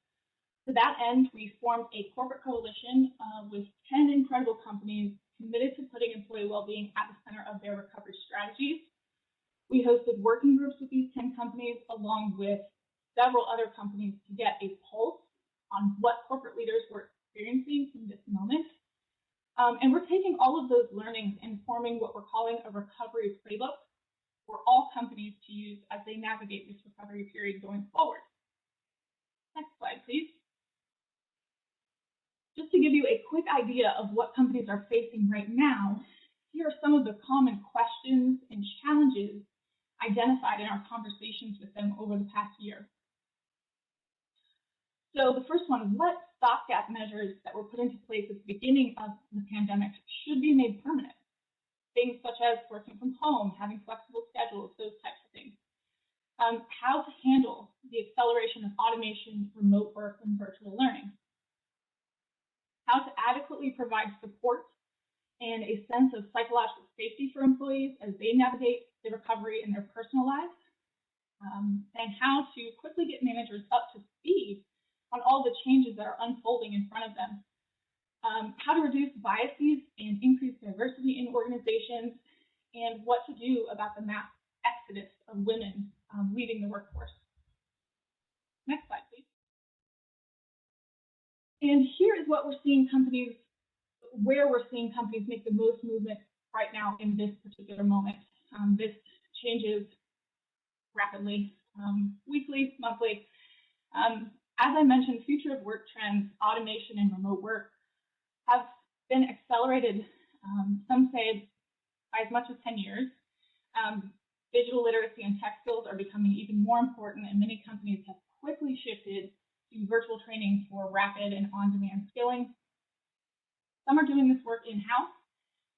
To that end, we formed a corporate coalition with 10 incredible companies committed to putting employee well-being at the center of their recovery strategies. We hosted working groups with these 10 companies, along with several other companies, to get a pulse on what corporate leaders were experiencing in this moment. And we're taking all of those learnings and forming what we're calling a recovery playbook for all companies to use as they navigate this recovery period going forward. Next slide, please. Just to give you a quick idea of what companies are facing right now, here are some of the common questions and challenges identified in our conversations with them over the past year. So the first one, what stopgap measures that were put into place at the beginning of the pandemic should be made permanent? Things such as working from home, having flexible schedules, those types of things. How to handle the acceleration of automation, remote work, and virtual learning. How to adequately provide support and a sense of psychological safety for employees as they navigate the recovery in their personal lives. And how to quickly get managers up to speed on all the changes that are unfolding in front of them. How to reduce biases and increase diversity in organizations, and what to do about the mass exodus of women leaving the workforce. Next slide, please. And here is what we're seeing companies, where we're seeing companies make the most movement right now in this particular moment. This changes rapidly, weekly, monthly. As I mentioned, future of work trends, automation and remote work have been accelerated, some say by as much as 10 years. Digital literacy and tech skills are becoming even more important, and many companies have quickly shifted to virtual training for rapid and on-demand skilling. Some are doing this work in-house.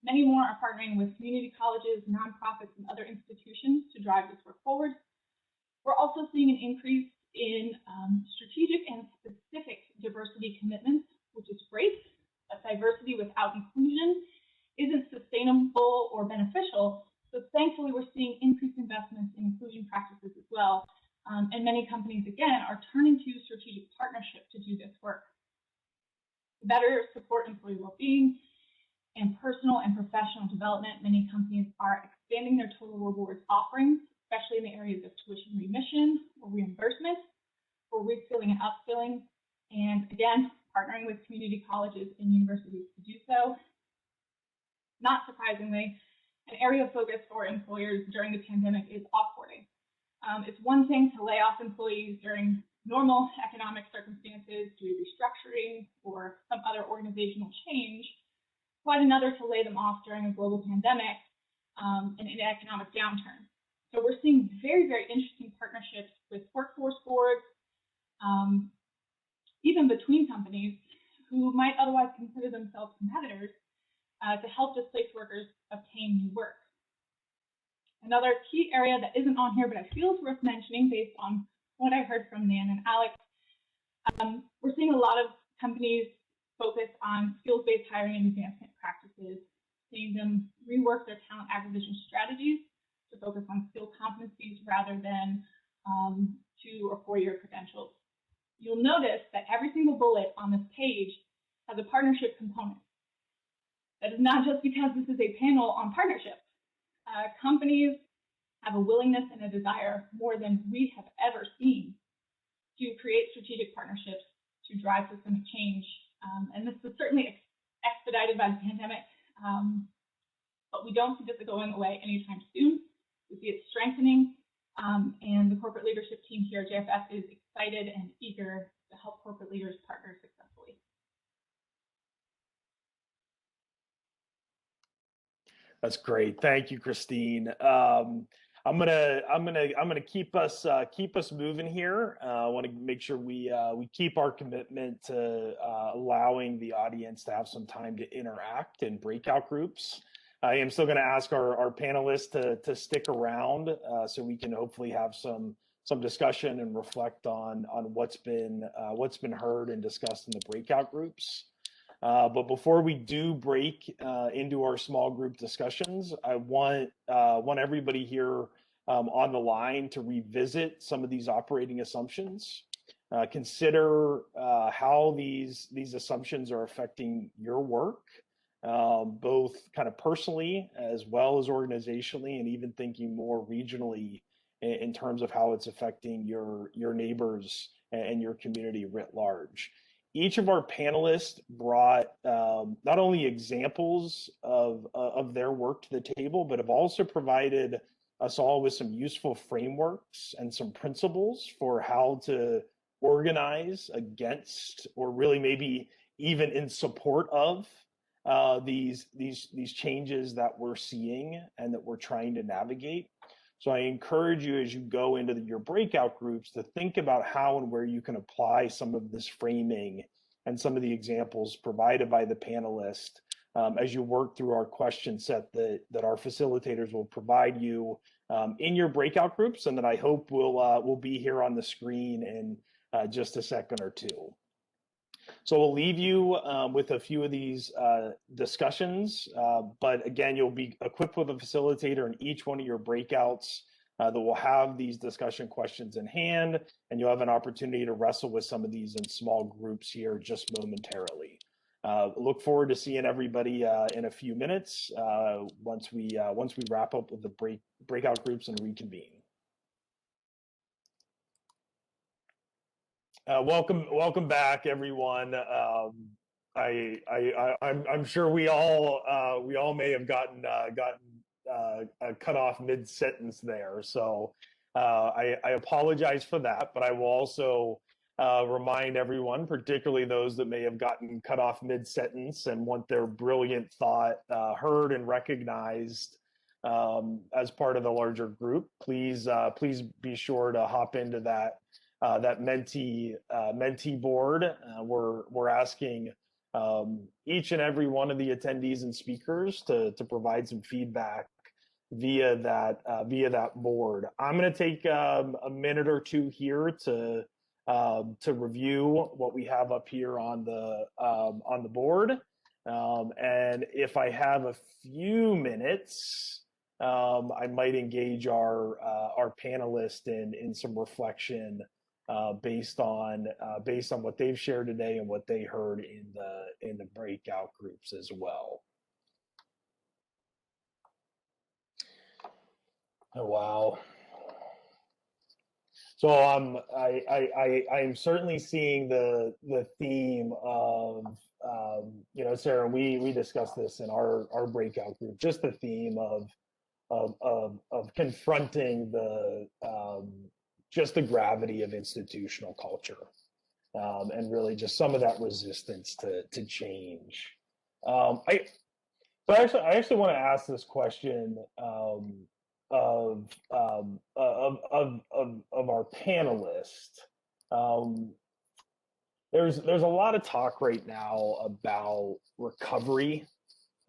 Many more are partnering with community colleges, nonprofits, and other institutions to drive this work forward. We're also seeing an increase in strategic and specific diversity commitments, which is great. But diversity without inclusion isn't sustainable or beneficial. So thankfully, we're seeing increased investments in inclusion practices as well. And many companies, again, are turning to strategic partnership to do this work. To better support employee well-being and personal and professional development, many companies are expanding their total rewards offerings, especially in the areas of tuition remission or reimbursement, or reskilling and upskilling, and again, partnering with community colleges and universities to do so. Not surprisingly, an area of focus for employers during the pandemic is offboarding. It's one thing to lay off employees during normal economic circumstances due to restructuring or some other organizational change, quite another to lay them off during a global pandemic and an economic downturn. So we're seeing very, very interesting partnerships with workforce boards, even between companies who might otherwise consider themselves competitors to help displaced workers obtain new work. Another key area that isn't on here, but I feel is worth mentioning based on what I heard from Nan and Alex, we're seeing a lot of companies focus on skills-based hiring and advancement practices, seeing them rework their talent acquisition strategies to focus on skill competencies rather than 2 or 4 year credentials. You'll notice that every single bullet on this page has a partnership component. That is not just because this is a panel on partnerships. Companies have a willingness and a desire more than we have ever seen to create strategic partnerships drive systems change. And this was certainly expedited by the pandemic, but we don't see this going away anytime soon. We see it strengthening, and the corporate leadership team here at JFF is excited and eager to help corporate leaders partner successfully. That's great. Thank you, Christine. I'm gonna keep us moving here. I want to make sure we keep our commitment to allowing the audience to have some time to interact in breakout groups. I am still going to ask our panelists to stick around so we can hopefully have some discussion and reflect on what's been heard and discussed in the breakout groups. But before we do break into our small group discussions, I want everybody here on the line to revisit some of these operating assumptions. Consider how these assumptions are affecting your work, both kind of personally as well as organizationally, and even thinking more regionally in terms of how it's affecting your neighbors and your community writ large. Each of our panelists brought not only examples of their work to the table, but have also provided us all with some useful frameworks and some principles for how to organize against, or really maybe even in support of, these changes that we're seeing and that we're trying to navigate. So I encourage you, as you go into your breakout groups, to think about how and where you can apply some of this framing and some of the examples provided by the panelists as you work through our question set that our facilitators will provide you in your breakout groups, and that I hope will be here on the screen in just a second or two. So we'll leave you with a few of these discussions, but again, you'll be equipped with a facilitator in each one of your breakouts that will have these discussion questions in hand, and you'll have an opportunity to wrestle with some of these in small groups here just momentarily. Look forward to seeing everybody in a few minutes once we wrap up with the breakout groups and reconvene. Welcome back, everyone. I'm sure we all may have gotten cut off mid-sentence there, so I apologize for that. But I will also remind everyone, particularly those that may have gotten cut off mid-sentence and want their brilliant thought heard and recognized as part of the larger group, please be sure to hop into that mentee board. We're asking each and every one of the attendees and speakers to provide some feedback via that board. I'm going to take a minute or two here to review what we have up here on the board, and if I have a few minutes, I might engage our panelists in some reflection based on what they've shared today and what they heard in the breakout groups as well. Oh, wow. So I'm certainly seeing the theme of Sarah, we discussed this in our breakout group, just the theme of confronting just the gravity of institutional culture, and really just some of that resistance to change. I actually want to ask this question of our panelists. There's a lot of talk right now about recovery,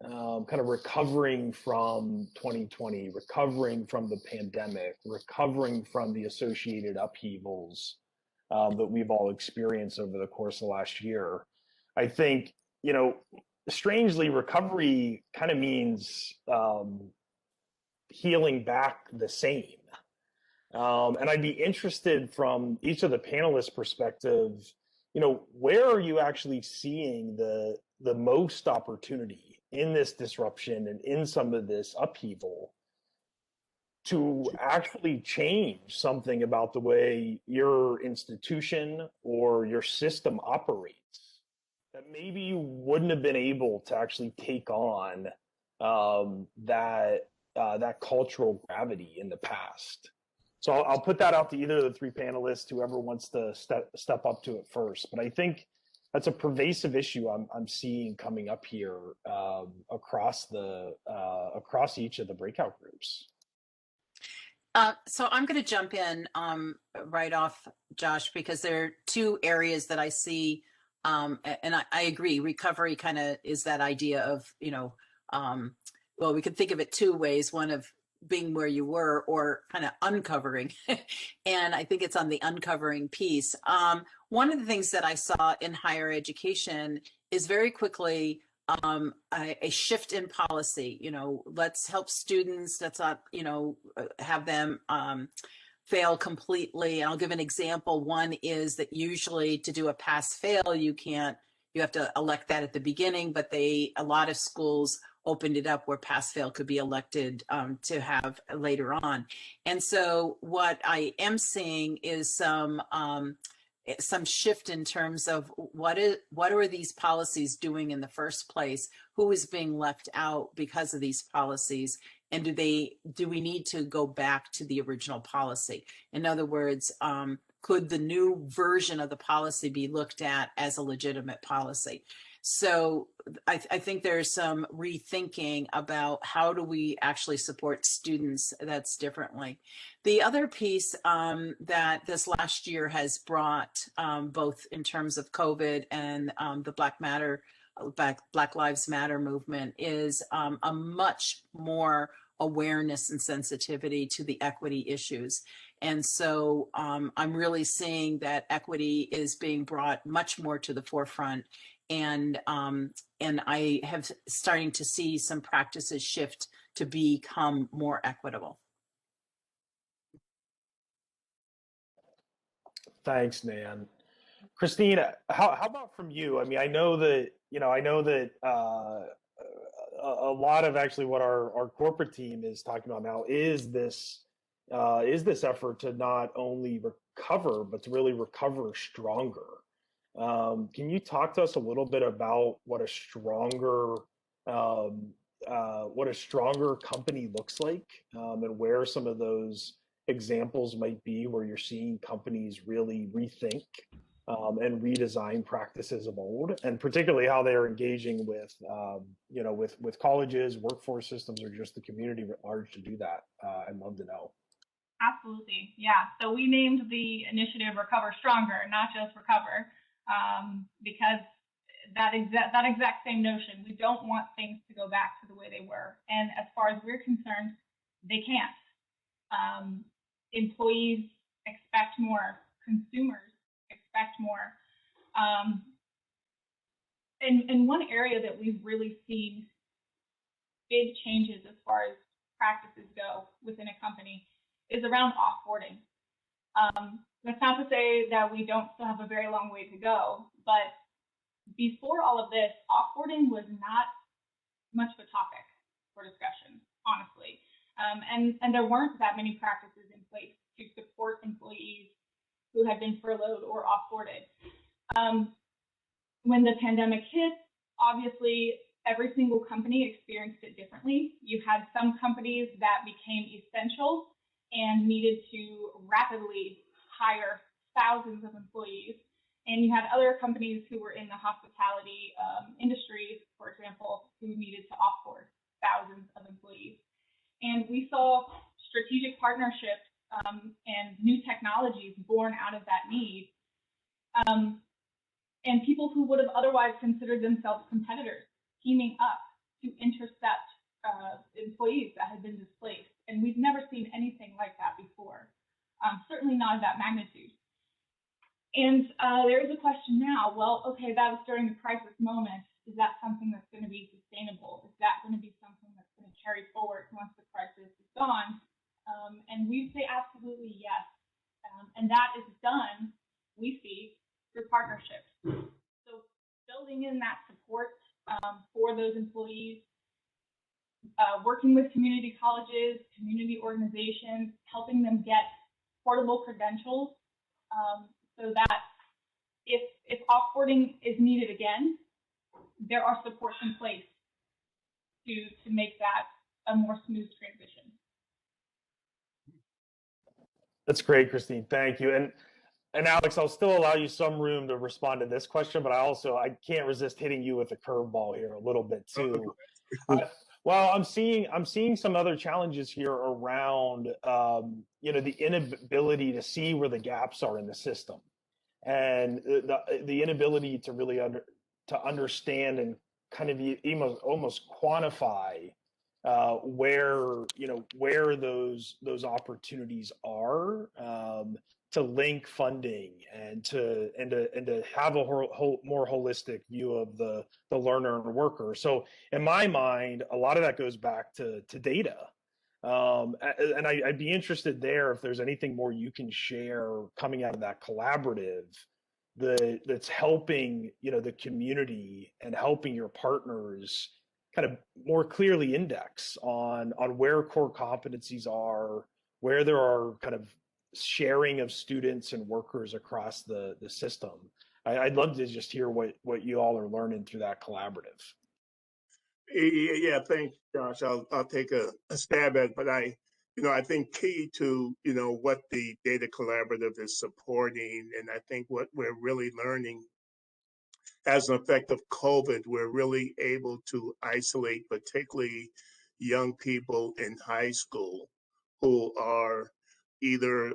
kind of recovering from 2020, recovering from the pandemic, recovering from the associated upheavals that we've all experienced over the course of the last year. I think, strangely, recovery kind of means healing back the same. And I'd be interested from each of the panelists' perspective, where are you actually seeing the most opportunity in this disruption and in some of this upheaval to actually change something about the way your institution or your system operates that maybe you wouldn't have been able to actually take on that cultural gravity in the past. So I'll put that out to either of the three panelists, whoever wants to step up to it first. But I think that's a pervasive issue I'm seeing coming up here across each of the breakout groups. So I'm going to jump in right off, Josh, because there are two areas that I see, and I agree. Recovery kind of is that idea of, well, we could think of it two ways. One of being where you were, or kind of uncovering. And I think it's on the uncovering piece. One of the things that I saw in higher education is very quickly a shift in policy. Let's help students. Let's not, have them fail completely. And I'll give an example. One is that usually to do a pass fail, you have to elect that at the beginning, but a lot of schools opened it up where pass fail could be elected to have later on. And so what I am seeing is some shift in terms of what are these policies doing in the first place? Who is being left out because of these policies? And do we need to go back to the original policy? In other words, could the new version of the policy be looked at as a legitimate policy? So I think there's some rethinking about how do we actually support students that's differently. The other piece that this last year has brought, both in terms of COVID and the Black Lives Matter movement, is a much more awareness and sensitivity to the equity issues. And so I'm really seeing that equity is being brought much more to the forefront. And I have starting to see some practices shift to become more equitable. Thanks, Nan. Christine, how about from you? I mean, I know that a lot of actually what our corporate team is talking about now is this effort to not only recover, but to really recover stronger. Can you talk to us a little bit about what a stronger company looks like, and where some of those examples might be where you're seeing companies really rethink and redesign practices of old, and particularly how they're engaging with colleges, workforce systems, or just the community at large to do that. I'd love to know. Absolutely, yeah. So we named the initiative Recover Stronger, not just Recover, because that exact same notion. We don't want things to go back to the way they were, and as far as we're concerned, they can't. Employees expect more. Consumers expect more. And one area that we've really seen big changes as far as practices go within a company is around offboarding. That's not to say that we don't still have a very long way to go, but before all of this, offboarding was not much of a topic for discussion, honestly. And there weren't that many practices in place to support employees who had been furloughed or offboarded. When the pandemic hit, obviously every single company experienced it differently. You had some companies that became essential and needed to rapidly hire thousands of employees. And you had other companies who were in the hospitality industry, for example, who needed to offboard thousands of employees. And we saw strategic partnerships and new technologies born out of that need. And people who would have otherwise considered themselves competitors teaming up to intercept employees that had been displaced. And we've never seen anything like that before, certainly not of that magnitude. And there is a question now, well, okay, that was during the crisis moment. Is that something that's going to be sustainable? Is that going to be something that's going to carry forward once the crisis is gone? And we say absolutely yes. And that is done, we see, through partnerships. So building in that support for those employees, working with community colleges, community organizations, helping them get portable credentials so that if offboarding is needed again, there are supports in place to make that a more smooth transition. That's great, Christine. Thank you. And Alex, I'll still allow you some room to respond to this question, but I can't resist hitting you with a curveball here a little bit too. Well, I'm seeing some other challenges here around the inability to see where the gaps are in the system, and the inability to really understand and kind of almost quantify where those opportunities are, to link funding and to have a more holistic view of the learner and worker. So in my mind, a lot of that goes back to data. And I'd be interested there if there's anything more you can share coming out of that collaborative that's helping the community and helping your partners kind of more clearly index on where core competencies are, where there are kind of sharing of students and workers across the system. I'd love to just hear what you all are learning through that collaborative. Yeah, thanks, Josh. I'll take a stab at it, but I think key to what the data collaborative is supporting, and I think what we're really learning as an effect of COVID, we're really able to isolate particularly young people in high school who are either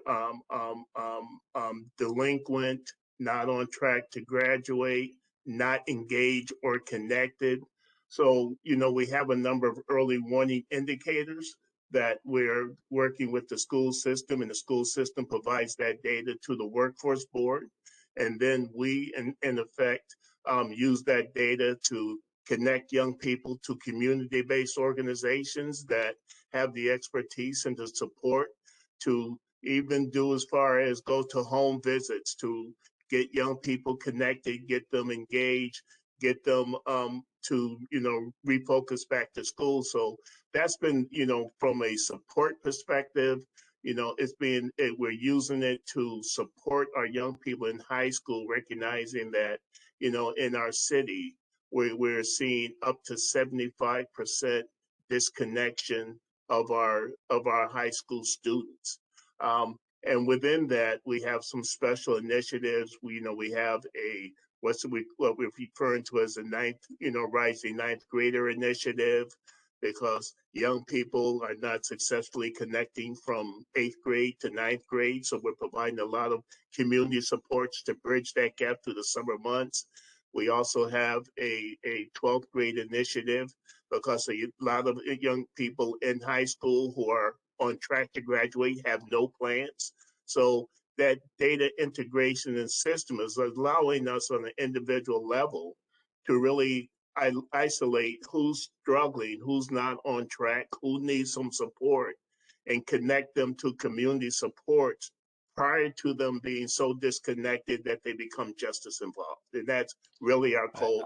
delinquent, not on track to graduate, not engaged or connected. So, we have a number of early warning indicators that we're working with the school system, and the school system provides that data to the workforce board. And then we, in effect, use that data to connect young people to community-based organizations that have the expertise and the support to even do as far as go to home visits to get young people connected, get them engaged, get them to refocus back to school. So that's been from a support perspective, we're using it to support our young people in high school, recognizing that in our city we're seeing up to 75% disconnection of our high school students. And within that, we have some special initiatives. We have what we're referring to as the Rising Ninth Grader Initiative, because young people are not successfully connecting from 8th grade to 9th grade. So we're providing a lot of community supports to bridge that gap through the summer months. We also have a 12th grade initiative, because a lot of young people in high school who are on track to graduate have no plans. So that data integration and system is allowing us on an individual level to really isolate who's struggling, who's not on track, who needs some support, and connect them to community supports prior to them being so disconnected that they become justice involved. And that's really our goal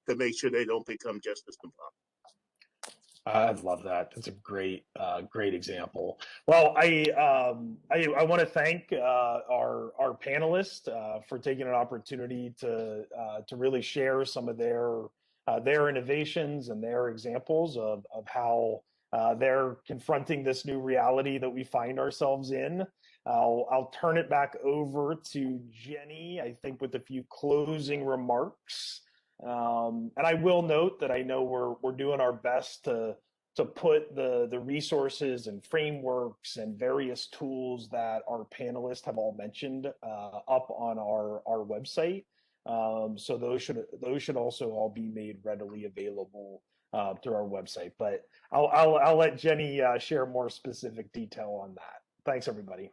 to make sure they don't become justice involved. I love that. That's a great example. Well, I want to thank our panelists for taking an opportunity to really share some of their innovations and their examples of how they're confronting this new reality that we find ourselves in. I'll turn it back over to Jenny, I think, with a few closing remarks. And I will note that I know we're doing our best to put the resources and frameworks and various tools that our panelists have all mentioned up on our website. So those should also all be made readily available through our website. But I'll let Jenny share more specific detail on that. Thanks, everybody.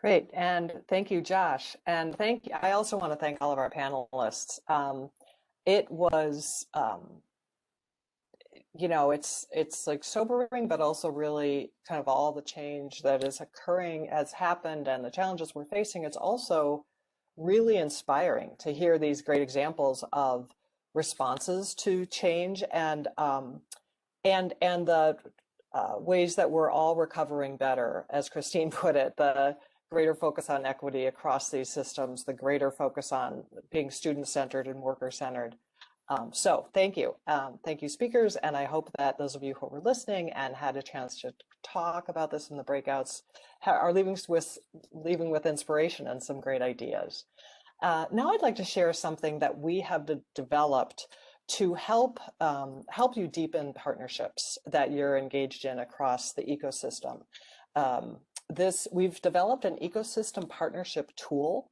Great, and thank you, Josh. And I also want to thank all of our panelists. It was, it's like sobering, but also really kind of all the change that is occurring has happened and the challenges we're facing. It's also really inspiring to hear these great examples of responses to change and the ways that we're all recovering better, as Christine put it, the greater focus on equity across these systems, the greater focus on being student-centered and worker-centered. So thank you. Thank you, speakers, and I hope that those of you who were listening and had a chance to talk about this in the breakouts are leaving with inspiration and some great ideas. Now I'd like to share something that we have developed to help you deepen partnerships that you're engaged in across the ecosystem. We've developed an ecosystem partnership tool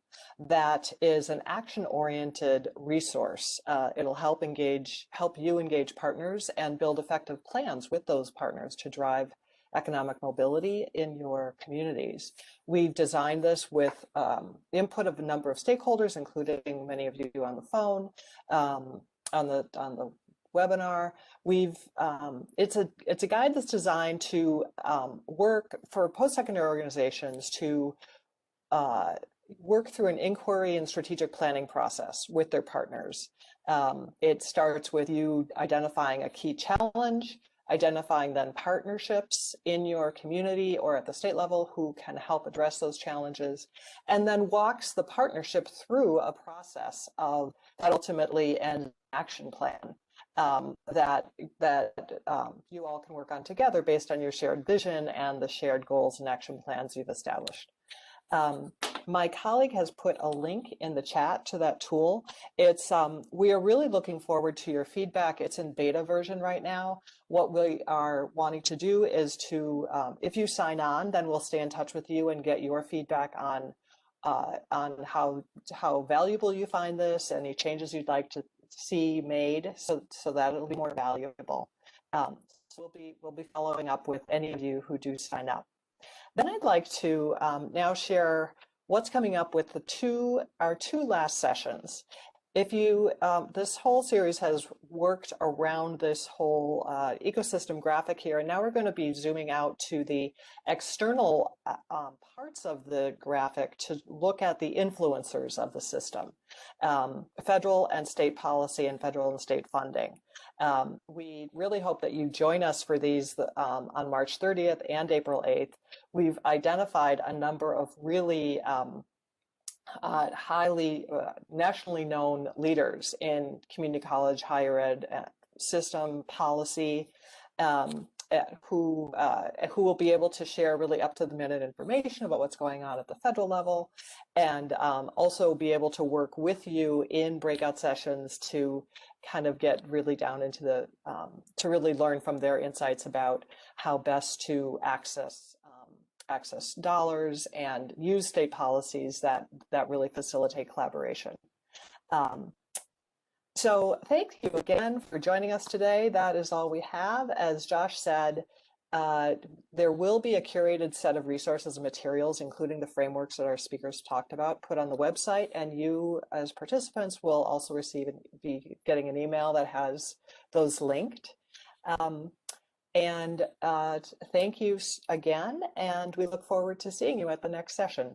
that is an action-oriented resource. It'll help you engage partners and build effective plans with those partners to drive economic mobility in your communities. We've designed this with input of a number of stakeholders, including many of you on the phone, on the webinar. It's a guide that's designed to work for post-secondary organizations to work through an inquiry and strategic planning process with their partners. It starts with you identifying a key challenge, identifying then partnerships in your community or at the state level who can help address those challenges, and then walks the partnership through a process of that ultimately an action plan that you all can work on together based on your shared vision and the shared goals and action plans you've established. My colleague has put a link in the chat to that tool. We are really looking forward to your feedback. It's in beta version right now. What we are wanting to do is to, if you sign on, then we'll stay in touch with you and get your feedback on how valuable you find this, any changes you'd like to see made, so that it'll be more valuable. So we'll be following up with any of you who do sign up. Then I'd like to now share what's coming up with our two last sessions. If you, this whole series has worked around this whole ecosystem graphic here, and now we're going to be zooming out to the external parts of the graphic to look at the influencers of the system, federal and state policy and federal and state funding. We really hope that you join us for these on March 30th and April 8th. We've identified a number of really highly nationally known leaders in community college, higher ed system policy, who will be able to share really up-to-the-minute information about what's going on at the federal level, and also be able to work with you in breakout sessions to kind of get really down into the, to really learn from their insights about how best to access dollars and use state policies that really facilitate collaboration. So thank you again for joining us today. That is all we have. As Josh said, there will be a curated set of resources and materials, including the frameworks that our speakers talked about, put on the website, and you as participants will also be getting an email that has those linked. Thank you again, and we look forward to seeing you at the next session.